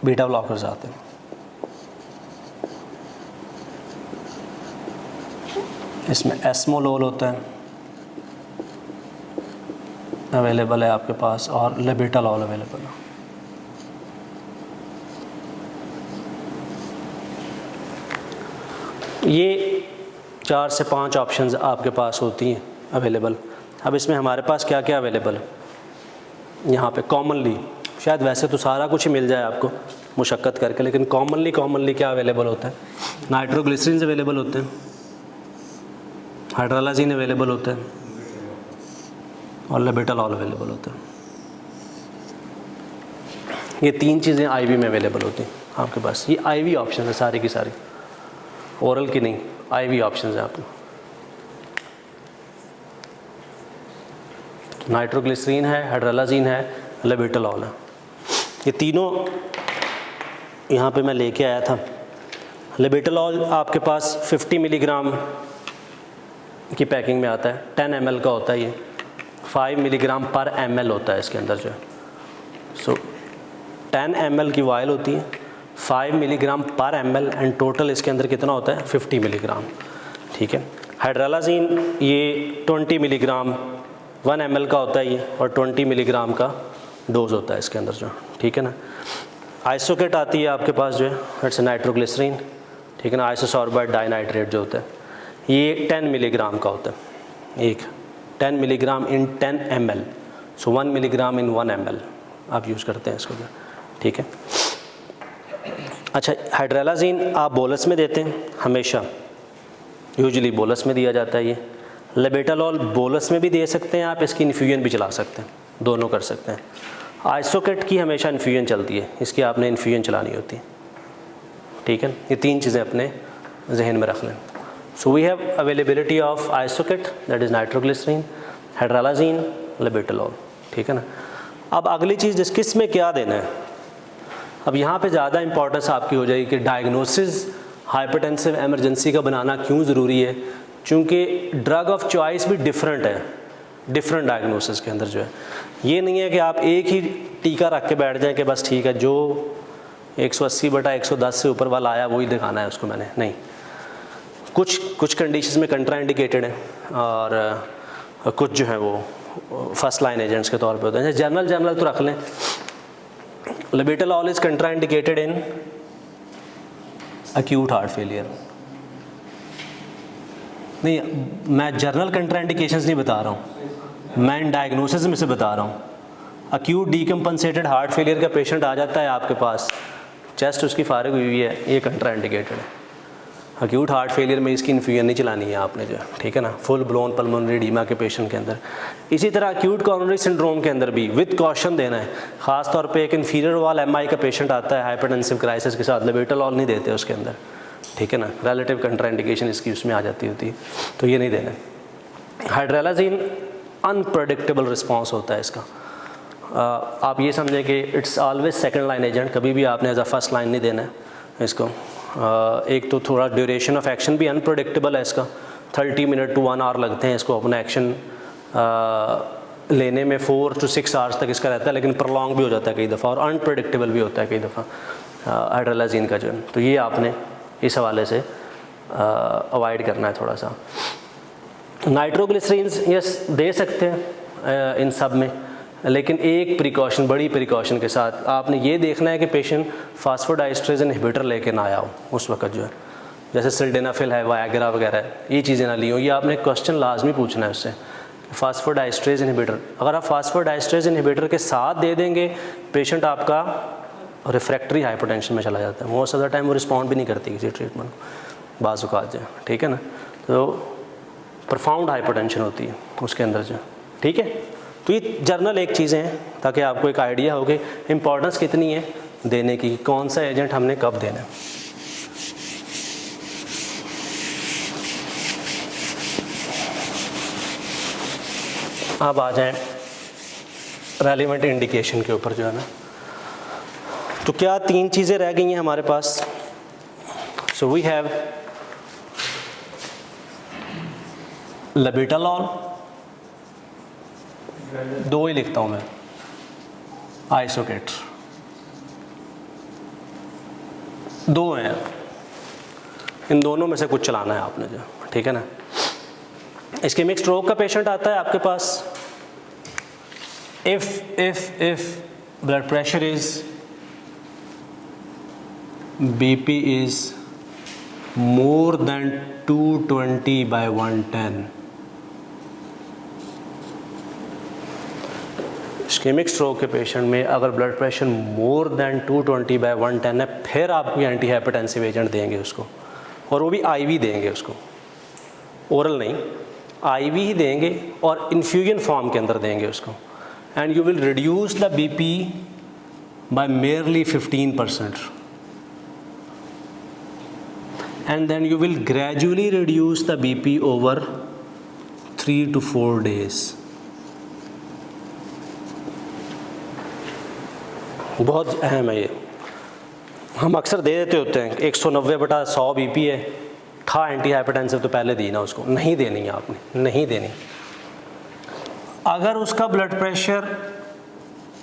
बीटा ब्लॉकर्स आते हैं। इसमें एस्मोलोल होता है, अवेलेबल है आपके पास, और लेबेटालॉल अवेलेबल है। ये 4 से 5 ऑप्शंस आपके पास होती हैं अवेलेबल। अब इसमें हमारे पास क्या क्या अवेलेबल है यहाँ पे कॉमनली, शायद वैसे तो सारा कुछ ही मिल जाए आपको मुशक्क़त करके, लेकिन कॉमनली क्या अवेलेबल होता है, नाइट्रोग्लिसरीन्स अवेलेबल होते हैं, हाइड्रालाजीन अवेलेबल होता है, और लेबेटालॉल अवेलेबल होता है। ये 3 चीज़ें IV में अवेलेबल होती हैं आपके पास। ये IV ऑप्शन है सारी की सारी, ओरल की नहीं, IV ऑप्शन है आपके। नाइट्रोग्लिसरीन है, हाइड्रालाजीन है, लेबेटालॉल है। ये तीनों यहाँ पे मैं लेके आया था। लेबेटालॉल आपके पास 50 मिलीग्राम की पैकिंग में आता है, 10 ml का होता है ये, 5 मिलीग्राम पर ml होता है इसके अंदर जो है। सो 10 ml की वायल होती है, 5 मिलीग्राम पर ml, एंड टोटल इसके अंदर कितना होता है 50 मिलीग्राम, ठीक है। हाइड्रालाजीन ये 20 मिलीग्राम 1 ml का होता है ये, और 20 मिलीग्राम का डोज होता है इसके अंदर जो, ठीक है ना। आइसोकेट आती है आपके पास जो है, इट्स नाइट्रोग्लिसरीन, ठीक है ना। आइसोसॉर्बाइड डाइनाइट्रेट जो होता है ये 10 मिलीग्राम का होता है, एक 10 मिलीग्राम इन 10 ml, सो 1 मिलीग्राम इन 1 ml आप यूज़ करते हैं इसको, ठीक है। अच्छा, हाइड्रालाजीन आप बोलस में देते हैं हमेशा, यूजुअली बोलस में दिया जाता है ये। लेबेटालॉल बोलस में भी दे सकते हैं आप, इसकी इन्फ्यूजन भी चला सकते हैं, दोनों कर सकते हैं। आइसोकेट की हमेशा इन्फ्यूजन चलती है, इसकी आपने इन्फ्यूजन चलानी होती है, ठीक है। ये 3 चीज़ें अपने जहन में रख लें। So we have availability of Isoket, that is nitroglycerin, hydralazine, labetalol, ठीक है ना। अब अगली चीज़ जिस किस में क्या देना है, अब यहाँ पे ज़्यादा इंपॉर्टेंस आपकी हो जाएगी कि डायग्नोसिस हाइपरटेंसिव एमरजेंसी का बनाना क्यों ज़रूरी है, क्योंकि ड्रग ऑफ चॉइस भी डिफरेंट है, डिफरेंट डायग्नोसिस के अंदर जो है। ये नहीं है कि आप एक ही टीका रख के बैठ जाएं कि बस ठीक है जो 180/110 से ऊपर वाला आया वही दिखाना है उसको मैंने, नहीं। कुछ कंडीशंस में कंट्राइंडिकेटेड है, और कुछ जो है वो फर्स्ट लाइन एजेंट्स के तौर पे होते हैं। जनरल तो रख लें, लेबेटालॉल is contraindicated in acute heart failure. नहीं, मैं जनरल कंट्राइंडिकेशंस नहीं बता रहा हूँ, मैं इन डायग्नोसिस में से बता रहा हूँ। अक्यूट डीकम्पनसेटेड हार्ट फेलियर का पेशेंट आ जाता है आपके पास, चेस्ट उसकी फारिग हुई हुई है, ये कंट्राइंडिकेटेड है। अक्यूट हार्ट फेलियर में इसकी इन्फ्यूजन नहीं चलानी है आपने जो, ठीक है ना, फुल ब्लोन पल्मोनरी एडीमा के पेशेंट के अंदर। इसी तरह अक्यूट कोरोनरी सिंड्रोम के अंदर भी विद कॉशन देना है। ख़ास तौर पे एक इन्फीरियर वॉल एमआई का पेशेंट आता है हाइपरटेंसिव क्राइसिस के साथ, लेबेटालॉल नहीं देते उसके अंदर, ठीक है ना, रिलेटिव कंट्राइंडिकेशन इसकी उसमें आ जाती होती है, तो ये नहीं देना। हाइड्रोलाजीन अनप्रेडिक्टेबल रिस्पॉन्स होता है इसका। आप ये समझें कि it's always second line agent, कभी भी आपने एज अ फर्स्ट लाइन नहीं देना है इसको। एक तो थोड़ा ड्यूरेशन ऑफ एक्शन भी अनप्रेडिक्टेबल है इसका, 30 मिनट टू 1 आवर लगते हैं इसको अपना एक्शन लेने में, 4 to 6 आवर्स तक इसका रहता है, लेकिन प्रलॉन्ग भी हो जाता है कई दफ़ा और अनप्रेडिक्टेबल भी होता है कई दफ़ा हाइड्रोलाजीन का जो है। तो ये आपने इस हवाले से अवॉइड करना है थोड़ा सा। नाइट्रोग्लिसरीन्स यस दे सकते हैं इन सब में, लेकिन एक प्रिकॉशन, बड़ी प्रिकॉशन के साथ आपने ये देखना है कि पेशेंट फास्फोडाइस्ट्रेज इनहिबिटर लेके ना आया हो उस वक्त जो है, जैसे सिल्डेनाफिल है, वायग्रा वगैरह है, ये चीज़ें ना ली हो। ये आपने क्वेश्चन लाजमी पूछना है उससे, फास्फोडाइस्ट्रेज इनहिबिटर। अगर आप फास्फोडाइस्ट्रेज इनहिबिटर के साथ दे देंगे, पेशेंट आपका रिफ्रैक्टरी हाइपरटेंशन में चला जाता है, मोस्ट ऑफ द टाइम वो रिस्पॉन्ड भी नहीं करती किसी ट्रीटमेंट को, बाज़ औक़ात जो, ठीक है ना। तो प्रोफाउंड हाइपरटेंशन होती है उसके अंदर जो, ठीक है। तो ये जर्नल एक चीज़ें हैं ताकि आपको एक आइडिया हो कि इम्पॉर्टेंस कितनी है देने की, कौन सा एजेंट हमने कब देना है। अब आ जाएं रेलिवेंट इंडिकेशन के ऊपर जो है ना, तो क्या 3 चीज़ें रह गई हैं हमारे पास। सो वी हैव लेबेटालॉल, 2 ही लिखता हूँ मैं, आइसोकेट, 2 हैं, इन दोनों में से कुछ चलाना है आपने जो, ठीक है ना। इस्केमिक स्ट्रोक का पेशेंट आता है आपके पास, if blood pressure is, BP is more than 220/110, ischemic stroke के पेशेंट में अगर ब्लड प्रेशर मोर देन 220/110 है, फिर आप कोई एंटी हाइपरटेंसिव एजेंट देंगे उसको, और वो भी IV देंगे उसको, ओरल नहीं, IV ही देंगे और इन्फ्यूजन फॉर्म के अंदर देंगे उसको। And you will reduce the BP by merely 15%, and then you will gradually reduce the BP over 3 to 4 days. बहुत अहम है ये, हम अक्सर दे देते होते हैं 190/100 BP है, था एंटी हाइपरटेंसिव तो पहले दी ना उसको, नहीं देनी है आपने, नहीं देनी। अगर उसका ब्लड प्रेशर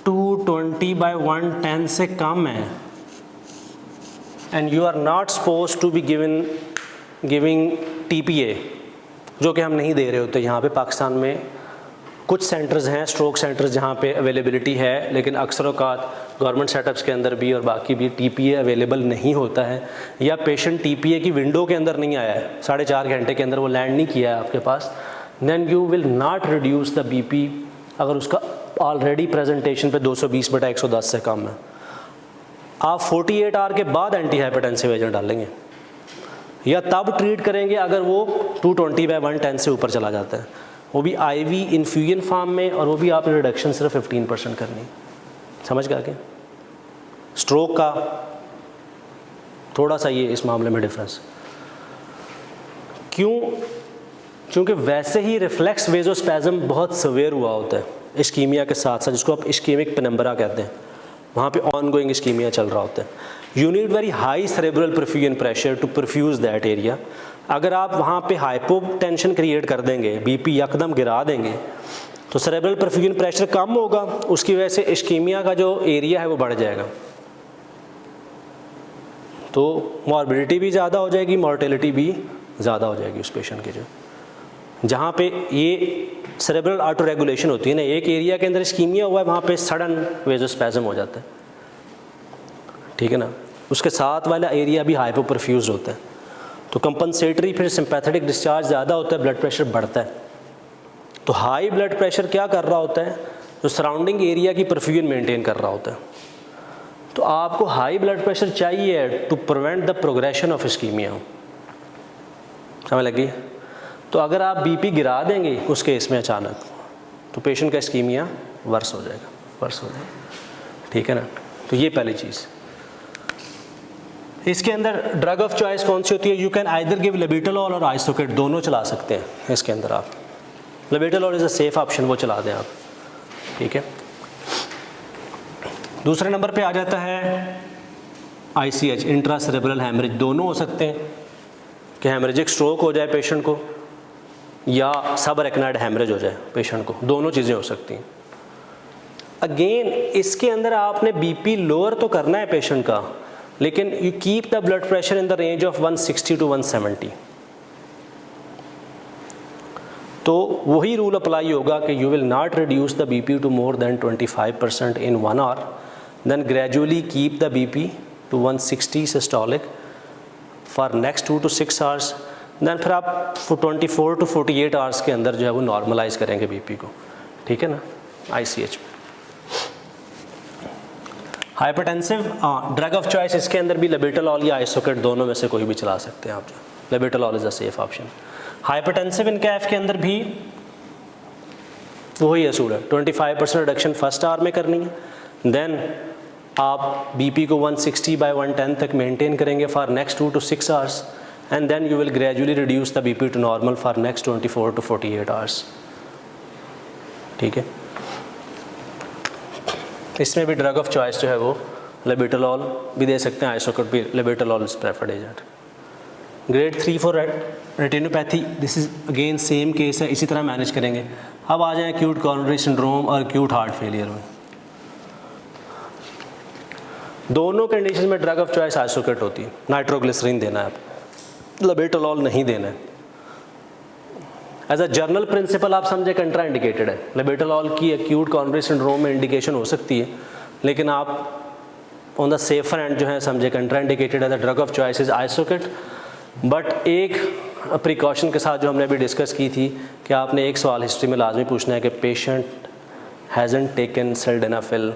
220/110 से कम है, and you are not supposed to be giving TPA, जो कि हम नहीं दे रहे होते यहाँ पे पाकिस्तान में। कुछ सेंटर्स हैं, स्ट्रोक सेंटर्स, जहाँ पे अवेलेबिलिटी है, लेकिन अक्सर औक़ात गवर्नमेंट सेटअप्स के अंदर भी और बाकी भी TPA अवेलेबल नहीं होता है, या पेशेंट TPA की विंडो के अंदर नहीं आया है, 4.5 घंटे के अंदर वो लैंड नहीं किया है आपके पास, then you will not reduce the BP अगर उसका ऑलरेडी प्रेजेंटेशन पे 220/110 से कम है। आप 48 आवर के बाद एंटी हाइपरटेंसिव एजेंट डालेंगे, या तब ट्रीट करेंगे अगर वो 220/110 से ऊपर चला जाता है, वो भी IV इन्फ्यूजन फॉर्म में, और वो भी आपने रिडक्शन सिर्फ 15% करनी। समझ गया क्या? स्ट्रोक का थोड़ा सा ये इस मामले में डिफरेंस क्यों? क्योंकि वैसे ही रिफ्लेक्स वेजोस्पैज्म बहुत सवेयर हुआ होता है इस्कीमिया के साथ साथ, जिसको आप इस्कीमिक पेनम्बरा कहते हैं, वहाँ पे ऑनगोइंग इस्कीमिया चल रहा होता है। You need very high cerebral perfusion pressure to perfuse that area. अगर आप वहाँ पे हाइपोटेंशन क्रिएट कर देंगे, BP यकदम गिरा देंगे, तो सेरेब्रल परफ्यूजन प्रेशर कम होगा, उसकी वजह से इस्कीमिया का जो एरिया है वो बढ़ जाएगा, तो मॉर्बिडिटी भी ज़्यादा हो जाएगी, मॉर्टेलिटी भी ज़्यादा हो जाएगी उस पेशेंट के जो, जहाँ पे ये सेरेब्रल ऑटो रेगुलेशन होती है ना, एक एरिया के अंदर इस्कीमिया हुआ है, वहाँ पे सडन वेजोस्पैज्म हो जाता है, ठीक है ना, उसके साथ वाला एरिया भी हाइपो परफ्यूज होता है, तो कंपनसेटरी फिर सिंपैथेटिक डिस्चार्ज ज़्यादा होता है, ब्लड प्रेशर बढ़ता है। तो हाई ब्लड प्रेशर क्या कर रहा होता है, जो सराउंडिंग एरिया की परफ्यूजन मेंटेन कर रहा होता है। तो आपको हाई ब्लड प्रेशर चाहिए to prevent the progression of ischemia, समझ लगी? तो अगर आप बीपी गिरा देंगे उस केस में अचानक, तो पेशेंट का इस्कीमिया वर्स हो जाएगा, ठीक है ना। तो ये पहली चीज़। इसके अंदर ड्रग ऑफ चॉइस कौन सी होती है? यू कैन आइदर गिव लेबिटोलॉल और आइसोकेट, दोनों चला सकते हैं इसके अंदर आप। Labetalol is a safe option, वो चला दें आप, ठीक है। दूसरे नंबर पे आ जाता है ICH, इंट्रा सेरेब्रल हैमरेज। दोनों हो सकते हैं कि हैमरेजिक स्ट्रोक हो जाए पेशेंट को या सब अरेक्नाइड हैमरेज हो जाए पेशेंट को, दोनों चीज़ें हो सकती हैं। अगेन इसके अंदर आपने बीपी लोअर तो करना है पेशेंट का, लेकिन you keep the blood pressure in the range of 160 to 170। तो वही रूल अप्लाई होगा कि you will not reduce the BP to more than 25% इन 1 hour, then gradually keep the BP to 160 systolic for next 2 to 6 hours, then फिर आप 24 to 48 hours के अंदर जो है वो नॉर्मलाइज करेंगे बीपी को, ठीक है ना। ICH hypertensive drug of choice, इसके अंदर भी लेबिटोलॉल या आइसोकेट, दोनों में से कोई भी चला सकते हैं आप। Labetalol is a safe option. Hypertensive इन कैफ के अंदर भी वही असूल है, 25% रिडक्शन फर्स्ट आवर में करनी है, देन आप बीपी को 160/110 तक मेंटेन करेंगे for next 2 to 6 hours, and then you will gradually reduce the BP to normal for next 24 to 48 hours, ठीक है। इसमें भी ड्रग ऑफ चॉइस जो है वो लेबिटोलॉल भी दे सकते हैं, आइसोकेट भी। Labetalol is preferred agent. Grade 3 for retinopathy, this is again same case है, इसी तरह मैनेज करेंगे। अब आ जाए एक्यूट कोरोनरी सिंड्रोम और एक्यूट हार्ट फेलियर में। दोनों कंडीशन में ड्रग ऑफ चॉइस आइसोकेट होती है। नाइट्रोग्लिसरीन देना है, आप लेबिटोलॉल नहीं देना है। एज अ जर्नल प्रिंसिपल आप समझे कंट्रा इंडिकेटेड है। लेबिटोलॉल की एक्यूट कोरोनरी सिंड्रोम में इंडिकेशन हो सकती है, लेकिन आप ऑन द सेफर एंड जो है समझे कंट्रा इंडिकेटेड है। The drug of choice is Isoket, but एक प्रिकॉशन के साथ जो हमने अभी डिस्कस की थी कि आपने एक सवाल हिस्ट्री में लाजमी पूछना है कि patient hasn't taken sildenafil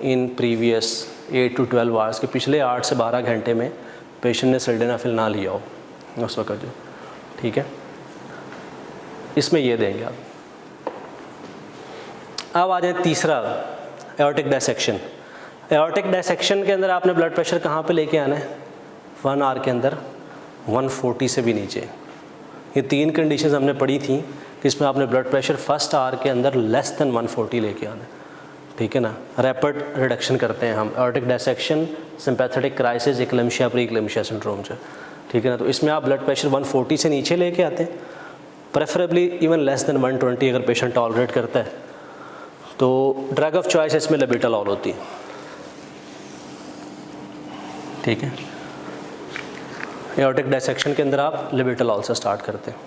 in previous 8 to 12 hours, के पिछले 8 से 12 घंटे में पेशेंट ने सिल्डेनाफिल ना लिया हो उस वक्त जो, ठीक है। इसमें ये देंगे आप। अब आ जाए तीसरा, एओर्टिक डायसेक्शन। एओर्टिक डायसेक्शन के अंदर आपने ब्लड प्रेशर कहाँ पे लेके आना है? 1 hour के अंदर 140 से भी नीचे। ये 3 कंडीशंस हमने पढ़ी थी कि इसमें आपने ब्लड प्रेशर फर्स्ट आवर के अंदर लेस देन 140 लेके आना है, ठीक है ना। रैपिड रिडक्शन करते हैं हम। Aortic dissection, sympathetic crisis, eclampsia, preeclampsia syndrome जो, ठीक है ना। तो इसमें आप ब्लड प्रेशर 140 से नीचे लेके आते हैं, प्रेफरेबली इवन लेस देन 120 अगर पेशेंट टॉलरेट करता है। तो ड्रग ऑफ चॉइस इसमें लेबिटोलॉल होती है, ठीक है। एओर्टिक डायसेक्शन के अंदर आप लेबिटोलॉल से स्टार्ट करते हैं।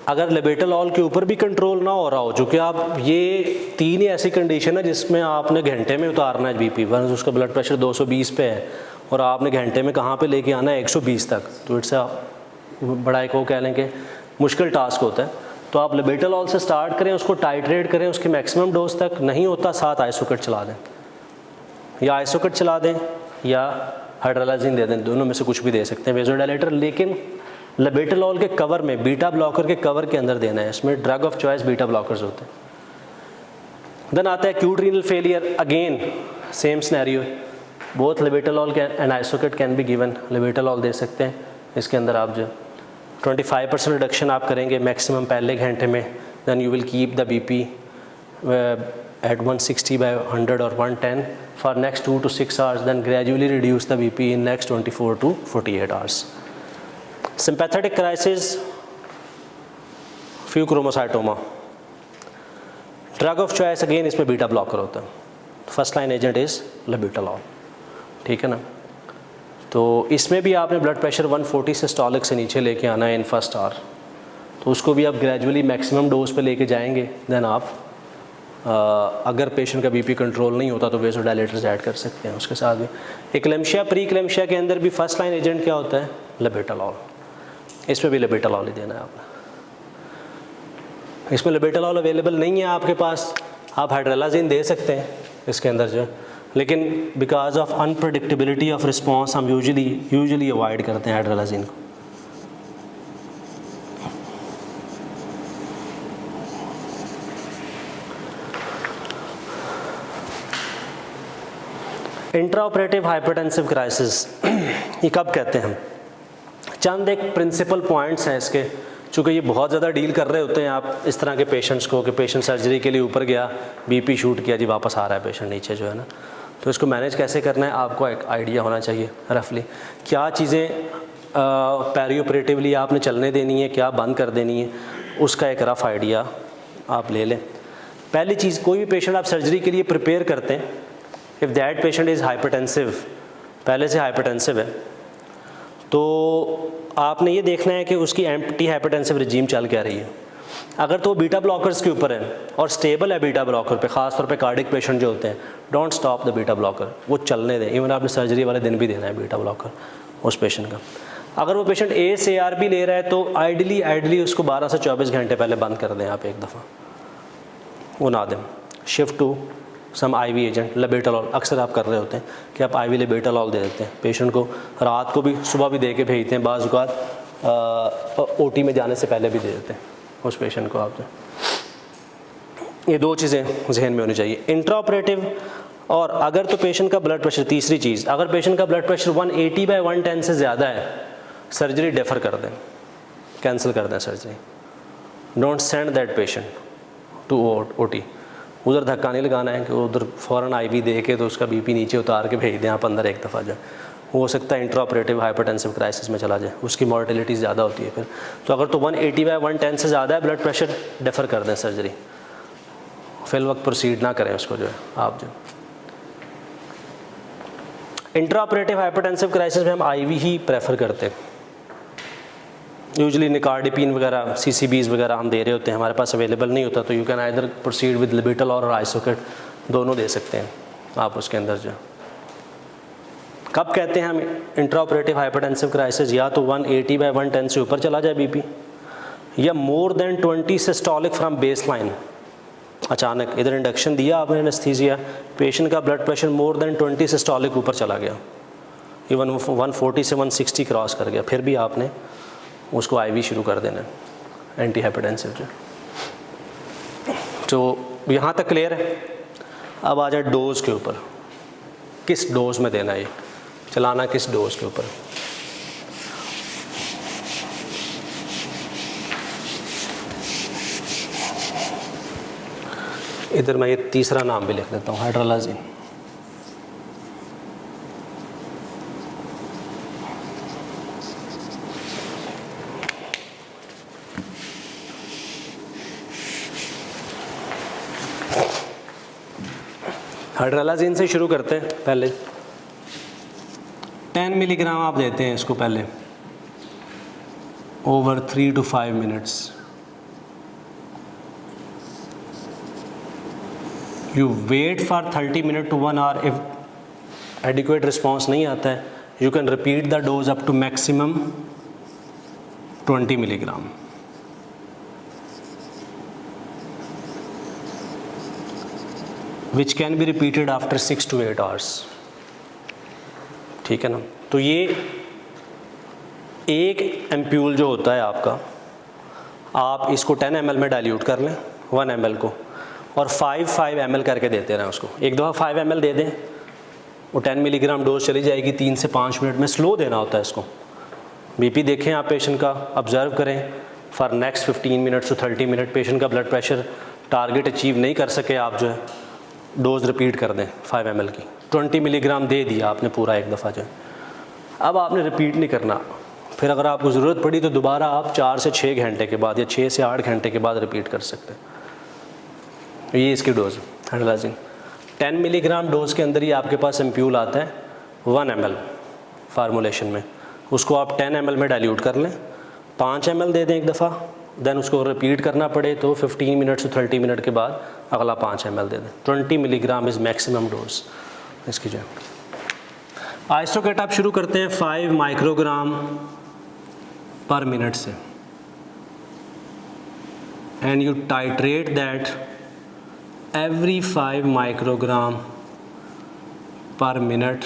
अगर लेबिटोलॉल के ऊपर भी कंट्रोल ना हो रहा हो, चूँकि आप ये 3 ही ऐसी कंडीशन है जिसमें आपने घंटे में उतारना है बीपी, वरना उसका ब्लड प्रेशर 220 पे है और आपने घंटे में कहाँ पे लेके आना है 120 तक, तो इट्स बड़ा एक वो कह लें कि मुश्किल टास्क होता है। तो आप लेबिटोलॉल से स्टार्ट करें, उसको टाइट्रेट करें, उसके मैक्सिमम डोज तक नहीं होता 7 आइसोकेट चला दें, या आइसोकेट चला दें या हाइड्रोलाइजिन दे दें, दोनों में से कुछ भी दे सकते हैं वेज़ोडाइलेटर, लेकिन लेबिटोलॉल के कवर में, बीटा ब्लॉकर के कवर के अंदर देना है। इसमें drug of choice beta blockers होते हैं। देन आता है acute renal failure, again same scenario, both labetalol and Isoket can be given. Labetalol दे सकते हैं, इसके अंदर आप जो 25% रिडक्शन आप करेंगे मैक्सिमम पहले घंटे में, then you will keep the BP at 160/100 or 110 for next 2 to 6 hours, then gradually reduce the BP in next 24 to 48 hours. Sympathetic crisis, pheochromocytoma, drug of choice again इसमें बीटा ब्लॉकर होता है। First line agent is लेबिटोलॉल, ठीक है ना। तो इसमें भी आपने ब्लड प्रेशर 140 सिस्टोलिक से नीचे लेके आना है इन फर्स्ट आवर, तो उसको भी आप ग्रेजुअली मैक्सिमम डोज पे लेके जाएंगे। देन आप अगर पेशेंट का बीपी कंट्रोल नहीं होता तो वेज़ोडाइलेटर्स ऐड कर सकते हैं उसके साथ भी। इक्लेम्शिया, प्री इक्लेम्शिया के अंदर भी फर्स्ट लाइन एजेंट क्या होता है? लेबिटोलॉल। इसमें भी लेबिटोलॉल ही देना है आपने। इसमें लेबेटालॉल अवेलेबल नहीं है आपके पास, आप हाइड्रोलाजीन दे सकते हैं इसके अंदर जो है, लेकिन because of unpredictability of response हम यूजुअली अवॉइड करते हैं हाइड्रोलाजीन को। इंट्राऑपरेटिव हाइपरटेंसिव क्राइसिस ये कब कहते हैं हम? चंद एक प्रिंसिपल पॉइंट्स हैं इसके, चूँकि ये बहुत ज़्यादा डील कर रहे होते हैं आप इस तरह के पेशेंट्स को कि पेशेंट सर्जरी के लिए ऊपर गया, बीपी शूट किया जी, वापस आ रहा है पेशेंट नीचे जो है ना, तो इसको मैनेज कैसे करना है आपको एक आइडिया होना चाहिए रफली। क्या चीज़ें पेरी ऑपरेटिवली आपने चलने देनी है, क्या बंद कर देनी है, उसका एक रफ़ आइडिया आप ले लें। पहली चीज़, कोई भी पेशेंट आप सर्जरी के लिए प्रिपेयर करते हैं, if that patient is hypertensive, पहले से हाइपरटेंसिव है, तो आपने ये देखना है कि उसकी एंटी हाइपरटेंसिव रिजीम चल क्या रही है। अगर तो बीटा ब्लॉकर्स के ऊपर है और स्टेबल है बीटा ब्लॉकर पे, ख़ास तौर पे कार्डिक पेशेंट जो होते हैं, don't stop the beta blocker, वो चलने दें, इवन आपने सर्जरी वाले दिन भी देना है बीटा ब्लॉकर उस पेशेंट का। अगर वो पेशेंट ACE-ARB ले रहा है तो आइडली उसको 12 से 24 घंटे पहले बंद कर दें आप एक दफ़ा, वो ना दें। Shift to some IV agent, labetalol अक्सर आप कर रहे होते हैं कि आप IV लेबेटालॉल दे देते हैं पेशेंट को, रात को भी सुबह भी दे के भेजते हैं, बाज़ औक़ात OT में जाने से पहले भी दे देते हैं उस पेशेंट को आप। ये दो चीज़ें जहन में होनी चाहिए, इंट्राऑपरेटिव। और अगर तो पेशेंट का ब्लड प्रेशर, तीसरी चीज़, अगर पेशेंट का ब्लड प्रेशर 180/110 से ज़्यादा है, सर्जरी डेफर कर दें, कैंसिल कर दें surgery. Don't send that patient to OT, उधर धक्का नहीं लगाना है कि उधर फ़ौरन IV दे के तो उसका BP नीचे उतार के भेज दें आप अंदर एक दफ़ा जाए, हो सकता है इंट्राऑपरेटिव हाइपरटेंसिव क्राइसिस में चला जाए, उसकी मॉर्टेलिटी ज़्यादा होती है फिर। तो अगर तो 180/110 से ज़्यादा है ब्लड प्रेशर, डेफर कर दें सर्जरी, फिल वक्त प्रोसीड ना करें उसको जो है आप जो। इंट्राऑपरेटिव हाइपरटेंसिव क्राइसिस में हम IV ही प्रेफर करते हैं, यूजुअली निकार्डिपिन वगैरह, CCBs वगैरह हम दे रहे होते हैं, हमारे पास अवेलेबल नहीं होता तो you can either proceed with लेबेटालॉल और आइसोकेट, दोनों दे सकते हैं आप उसके अंदर जो। कब कहते हैं हम इंट्राऑपरेटिव हाइपरटेंसिव क्राइसिस? या तो 180/110 से ऊपर चला जाए BP, या more than 20 systolic from base line, अचानक इधर इंडक्शन दिया आपने एनेस्थीसिया, पेशेंट का blood pressure more than 20 systolic ऊपर चला गया, इवन 140 से 160 क्रॉस कर गया, फिर भी आपने उसको IV शुरू कर देना एंटी हाइपरटेंसिव जो। तो यहाँ तक क्लियर है। अब आ जाए डोज के ऊपर, किस डोज में देना है, ये चलाना किस डोज के ऊपर। इधर मैं ये तीसरा नाम भी लिख देता हूँ, हाइड्रोलाजीन। हाइड्रोलाजीन से शुरू करते हैं। पहले 10 मिलीग्राम आप देते हैं इसको पहले, over 3 to 5 minutes. You wait for 30 minute to 1 hour। If adequate response नहीं आता है, you can repeat the dose up to maximum 20 milligram. Which can be repeated after 6 to 8 hours। ठीक है ना। तो ये एक एम्प्यूल जो होता है आपका, आप इसको 10 ml में डाइल्यूट कर लें, 1 ml को, और 5 ml करके देते रहें उसको। एक दफ़ा 5 ml दे दें, वो 10 मिलीग्राम डोज चली जाएगी 3 से 5 मिनट में। स्लो देना होता है इसको। BP देखें आप पेशेंट का, ऑब्जर्व करें for next 15 minutes to 30 minute. Patient का ब्लड प्रेशर टारगेट अचीव नहीं कर सके, आप जो है डोज रिपीट कर दें 5 ml की। 20 मिलीग्राम दे दिया आपने पूरा एक दफ़ा जो है, अब आपने रिपीट नहीं करना। फिर अगर आपको ज़रूरत पड़ी तो दोबारा आप 4 से 6 घंटे के बाद या 6 से 8 घंटे के बाद रिपीट कर सकते हैं। ये इसकी डोज हाइड्रोलाजीन। 10 मिलीग्राम डोज के अंदर ही आपके पास एम्प्यूल आता है 1 ml फार्मूलेशन में, उसको आप 10 ml में डाइल्यूट कर लें, 5 ml दे दें एक दफ़ा, देन उसको रिपीट करना पड़े तो 15 मिनट से 30 मिनट के बाद अगला 5 ml दे दें। 20 मिलीग्राम इज़ मैक्सिमम डोज इसकी जो। आइसोकेट आप शुरू करते हैं 5 माइक्रोग्राम पर मिनट से। and you titrate that every 5 microgram per minute,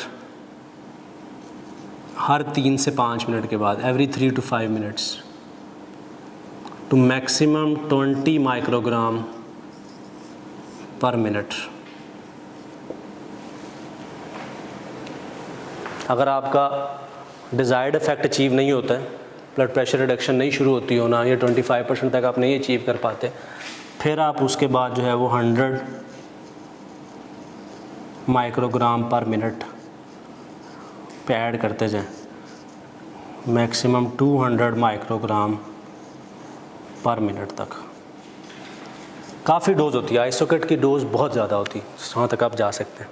हर 3 से 5 मिनट के बाद, every 3 to 5 minutes, to maximum 20 microgram per minute. अगर आपका डिज़ायर्ड इफेक्ट अचीव नहीं होता है, ब्लड प्रेशर रिडक्शन नहीं शुरू होती होना, या 25% तक आप नहीं अचीव कर पाते, फिर आप उसके बाद जो है वो 100 माइक्रोग्राम पर मिनट पे ऐड करते जाएं, मैक्सिमम 200 माइक्रोग्राम पर मिनट तक। काफ़ी डोज होती है, आइसोकेट की डोज बहुत ज़्यादा होती है, वहाँ तक आप जा सकते हैं।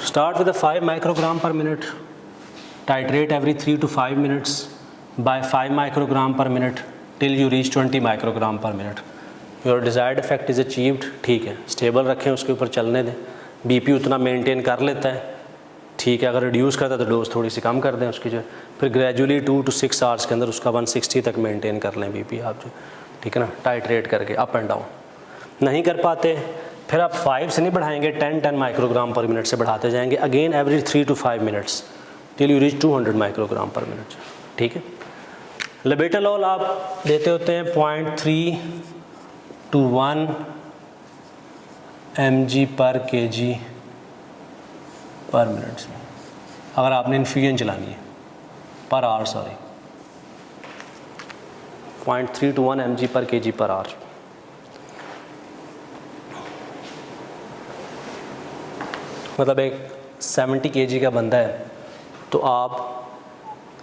Start with a 5 microgram per minute, titrate every 3 to 5 minutes by 5 microgram per minute till you reach 20 microgram per minute. Your desired effect is achieved, ठीक है, स्टेबल रखें, उसके ऊपर चलने दें। बीपी उतना मेंटेन कर लेता है, ठीक है, अगर रिड्यूस करता है तो डोज थोड़ी सी कम कर दें उसकी जो, फिर ग्रेजुअली 2 to 6 आवर्स के अंदर उसका 160 तक मेंटेन कर लें बीपी आप जो, ठीक है ना, टाइट्रेट करके अप एंड डाउन। नहीं कर पाते फिर आप 5 से नहीं बढ़ाएंगे, 10 माइक्रोग्राम पर मिनट से बढ़ाते जाएंगे, again every 3 to 5 minutes till you reach 200 microgram पर मिनट, ठीक है। लेबेटालॉल आप देते होते हैं 0.3 to 1 mg पर kg पर मिनट से, अगर आपने इन्फ्यूजन चलानी है, per hour, sorry, 0.3 to 1 mg पर kg पर आवर। मतलब एक 70 kg का बंदा है तो आप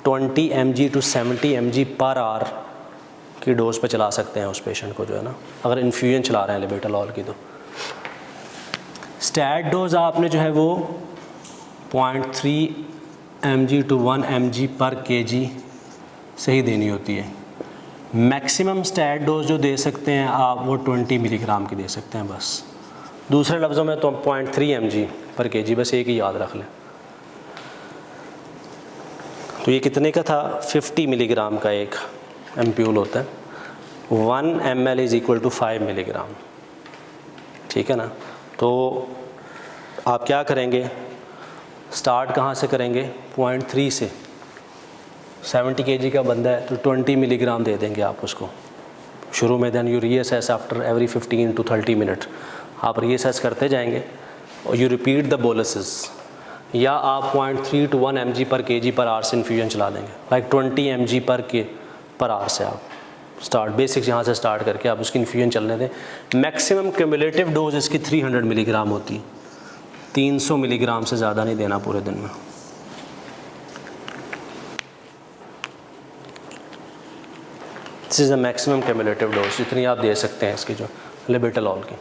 20 mg to 70 mg per hour की डोज पे चला सकते हैं उस पेशेंट को जो है ना, अगर इन्फ्यूजन चला रहे हैं लेबेटालॉल की। तो स्टैट डोज आपने जो है वो 0.3 mg to 1 mg पर kg से ही देनी होती है। मैक्सिमम स्टैट डोज जो दे सकते हैं आप वो 20 मिलीग्राम की दे सकते हैं बस। दूसरे लफ्ज़ों में तो 0.3 mg पर kg, बस एक ही याद रख लें। तो ये कितने का था, 50 मिलीग्राम का एक एम्प्यूल होता है, 1 ml is equal to 5 milligram, ठीक है ना। तो आप क्या करेंगे, स्टार्ट कहाँ से करेंगे, 0.3 से। 70 kg का बंदा है तो 20 मिलीग्राम दे देंगे आप उसको शुरू में, then you reassess after every 15 to 30 minute, आप रीअसेस करते जाएंगे और यू रिपीट द बोलसेस, या आप 0.3 to 1 mg पर kg पर आवर से इन्फ्यूजन चला देंगे, लाइक 20 mg पर आवर से आप स्टार्ट, बेसिक्स यहाँ से स्टार्ट करके आप उसकी इन्फ्यूजन चलने दें। मैक्सिमम क्यूमुलेटिव डोज इसकी 300 मिलीग्राम होती है, 300 मिलीग्राम से ज़्यादा नहीं देना पूरे दिन में। This is the maximum cumulative dose, जितनी आप दे सकते हैं इसकी जो लेबेटालॉल की।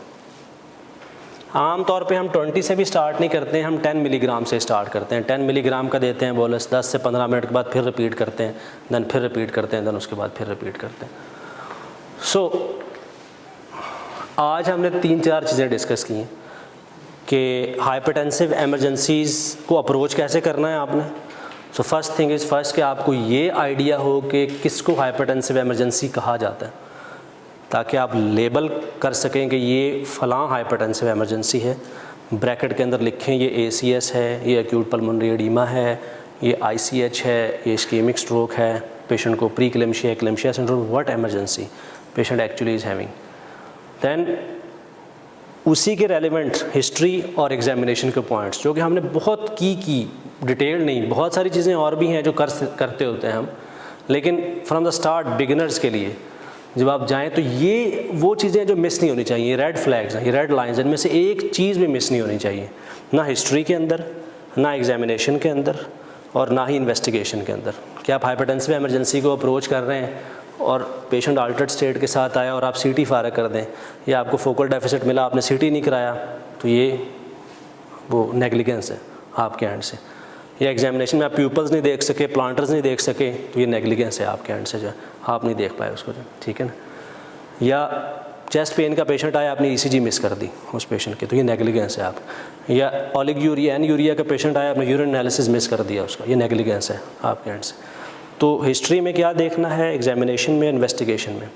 आम तौर पे हम 20 से भी स्टार्ट नहीं करते हैं, हम 10 मिलीग्राम से स्टार्ट करते हैं। 10 मिलीग्राम का देते हैं बोलस, 10 से 15 मिनट के बाद फिर रिपीट करते हैं, देन फिर रिपीट करते हैं, देन उसके बाद फिर रिपीट करते हैं। सो आज हमने 3-4 चीज़ें डिस्कस की हैं कि हाइपरटेंसिव एमरजेंसीज़ को अप्रोच कैसे करना है आपने। So first thing is first कि आपको ये आइडिया हो कि किसको हाइपरटेंसिव एमरजेंसी कहा जाता है, ताकि आप लेबल कर सकें कि ये फ़लाँ हाइपरटेंसिव एमरजेंसी है, ब्रैकेट के अंदर लिखें ये ACS है, ये एक्यूट पल्मोनरी एडीमा है, ये ICH है, ये इस्केमिक स्ट्रोक है, पेशेंट को preeclampsia eclampsia syndrome, what emergency patient actually is having. Then उसी के रेलिवेंट हिस्ट्री और एग्जामिनेशन के पॉइंट्स जो कि हमने बहुत की डिटेल नहीं, बहुत सारी चीज़ें और भी हैं जो करते होते हैं हम, लेकिन फ्रॉम द स्टार्ट बिगिनर्स के लिए जब आप जाएं तो ये वो चीज़ें जो मिस नहीं होनी चाहिए, रेड फ्लैग्स हैं, ये रेड लाइंस, इनमें से एक चीज़ भी मिस नहीं होनी चाहिए, ना हिस्ट्री के अंदर, ना एग्जामिनेशन के अंदर, और ना ही इन्वेस्टिगेशन के अंदर। कि आप हाइपरटेंसिव एमरजेंसी को अप्रोच कर रहे हैं और पेशेंट अल्टर्ड स्टेट के साथ आया और आप CT फारग कर दें, या आपको फोकल डेफिसिट मिला, आपने CT नहीं कराया, तो ये वो नेग्लिजेंस है आपके एंड से। या एग्जामिनेशन में आप प्यूपल्स नहीं देख सके, प्लांटर्स नहीं देख सके, तो ये नेग्लिजेंस है आपके एंड से, जो आप नहीं देख पाए उसको, ठीक है ना। या चेस्ट पेन का पेशेंट आया, आपने ECG मिस कर दी उस पेशेंट की, तो ये नेग्लिजेंस है आप। या ओलिगोयूरिया एनयूरिया का पेशेंट आया, आपने यूरिन एनालिसिस मिस कर दिया उसका, ये नेग्लिजेंस है आपके एंड से। तो हिस्ट्री में क्या देखना है, एग्जामिनेशन में, इन्वेस्टिगेशन में।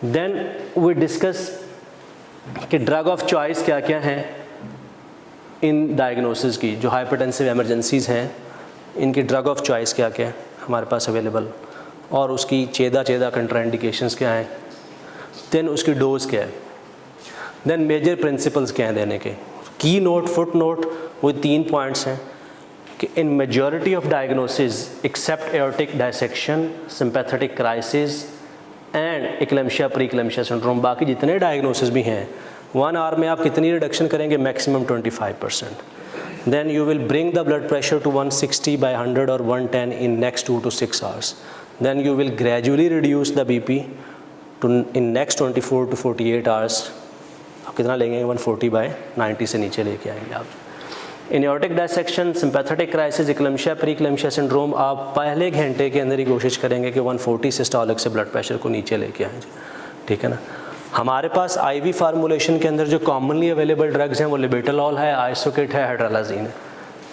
देन वी डिस्कस कि ड्रग ऑफ चॉइस क्या क्या हैं इन डायग्नोसिस की, जो हाइपरटेंसिव एमरजेंसीज़ हैं इनकी ड्रग ऑफ चॉइस क्या क्या है हमारे पास अवेलेबल, और उसकी चेदा कंट्राइंडिकेशंस क्या हैं, देन उसकी डोज क्या है, देन मेजर प्रिंसिपल्स क्या हैं देने के। की नोट, फुट नोट, वो 3 पॉइंट्स हैं कि in majority of diagnosis except aortic dissection, sympathetic crisis and eclampsia preeclampsia syndrome, बाकी जितने डायग्नोसिस भी हैं 1 आवर में आप कितनी रिडक्शन करेंगे, maximum 25%। Then you will bring the blood pressure to 160/100 or 110 in next 2 to 6 hours. Then you will gradually reduce the BP to in next 24 to 48 hours. आप कितना लेंगे, 140/90 से नीचे लेके आएंगे आप। In aortic dissection, sympathetic crisis, eclampsia, preeclampsia syndrome, आप पहले घंटे के अंदर ही कोशिश करेंगे कि 140 सिस्टोलिक से ब्लड प्रेशर को नीचे लेके आएँ, ठीक है ना। हमारे पास आईवी फार्मूलेशन के अंदर जो कॉमनली अवेलेबल ड्रग्स हैं वो लिबेटलॉल है, आइसोकेट है, हाइड्रालाजीन है,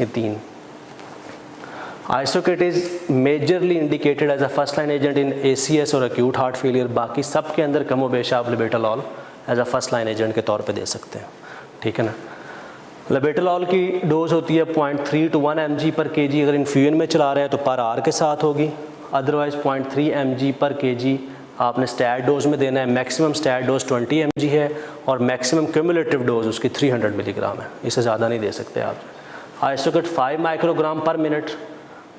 ये 3। Isoket is majorly indicated as a first line agent in ACS और एक्यूट हार्ट फेलियर, बाकी सब के अंदर कमोबेश आप labetalol as a first line agent के तौर पे दे सकते हैं, ठीक है ना। लिबेटलॉल की डोज होती है 0.3 to 1 mg पर kg, अगर इन्फ्यूजन में चला रहे हैं तो पर आवर के साथ होगी, अदरवाइज 0.3 mg पर kg आपने स्टैट डोज में देना है। मैक्सिमम स्टैट डोज 20 mg है और मैक्सिमम क्यूमुलेटिव डोज उसकी 300 मिलीग्राम है, इससे ज़्यादा नहीं दे सकते आप। आइसोकेट 5 माइक्रोग्राम पर मिनट,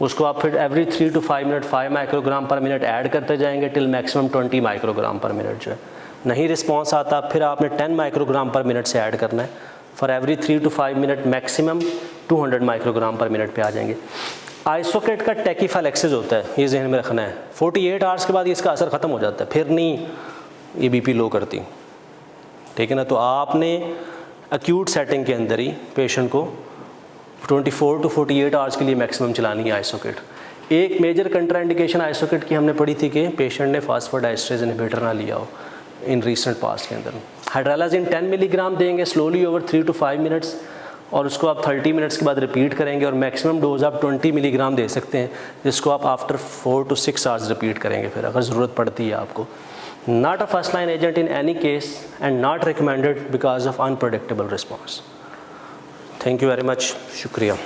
उसको आप फिर एवरी 3 to 5 मिनट 5 माइक्रोग्राम पर मिनट ऐड करते जाएंगे टिल मैक्सिमम 20 माइक्रोग्राम पर मिनट। जो है नहीं रिस्पॉन्स आता फिर आपने 10 माइक्रोग्राम पर मिनट से ऐड करना है, for every 3 to 5 minute maximum 200 microgram पर मिनट पे आ जाएंगे। आइसोकेट का टैकीफाइलैक्सिस होता है, ये जहन में रखना है, 48 आवर्स के बाद इसका असर ख़त्म हो जाता है, फिर नहीं ये BP लो करती, ठीक है ना। तो आपने एक्यूट सेटिंग के अंदर ही पेशेंट को 24 to 48 आवर्स के लिए मैक्सिमम चलानी है आइसोकेट। एक मेजर कंट्राइंडिकेशन आइसोकेट की हमने पढ़ी थी कि पेशेंट ने फास्फोडाइस्ट्रेज इनहिबिटर ना लिया हो इन रीसेंट पास्ट के अंदर। हाइड्रालाजिन 10 मिलीग्राम देंगे स्लोली ओवर 3 to 5 मिनट्स, और उसको आप 30 मिनट्स के बाद रिपीट करेंगे, और मैक्सिमम डोज आप 20 मिलीग्राम दे सकते हैं, जिसको आप आफ्टर 4 to 6 आवर्स रिपीट करेंगे फिर अगर ज़रूरत पड़ती है आपको। Not a first line agent in any case and not recommended because of unpredictable response. Thank you very much, शुक्रिया।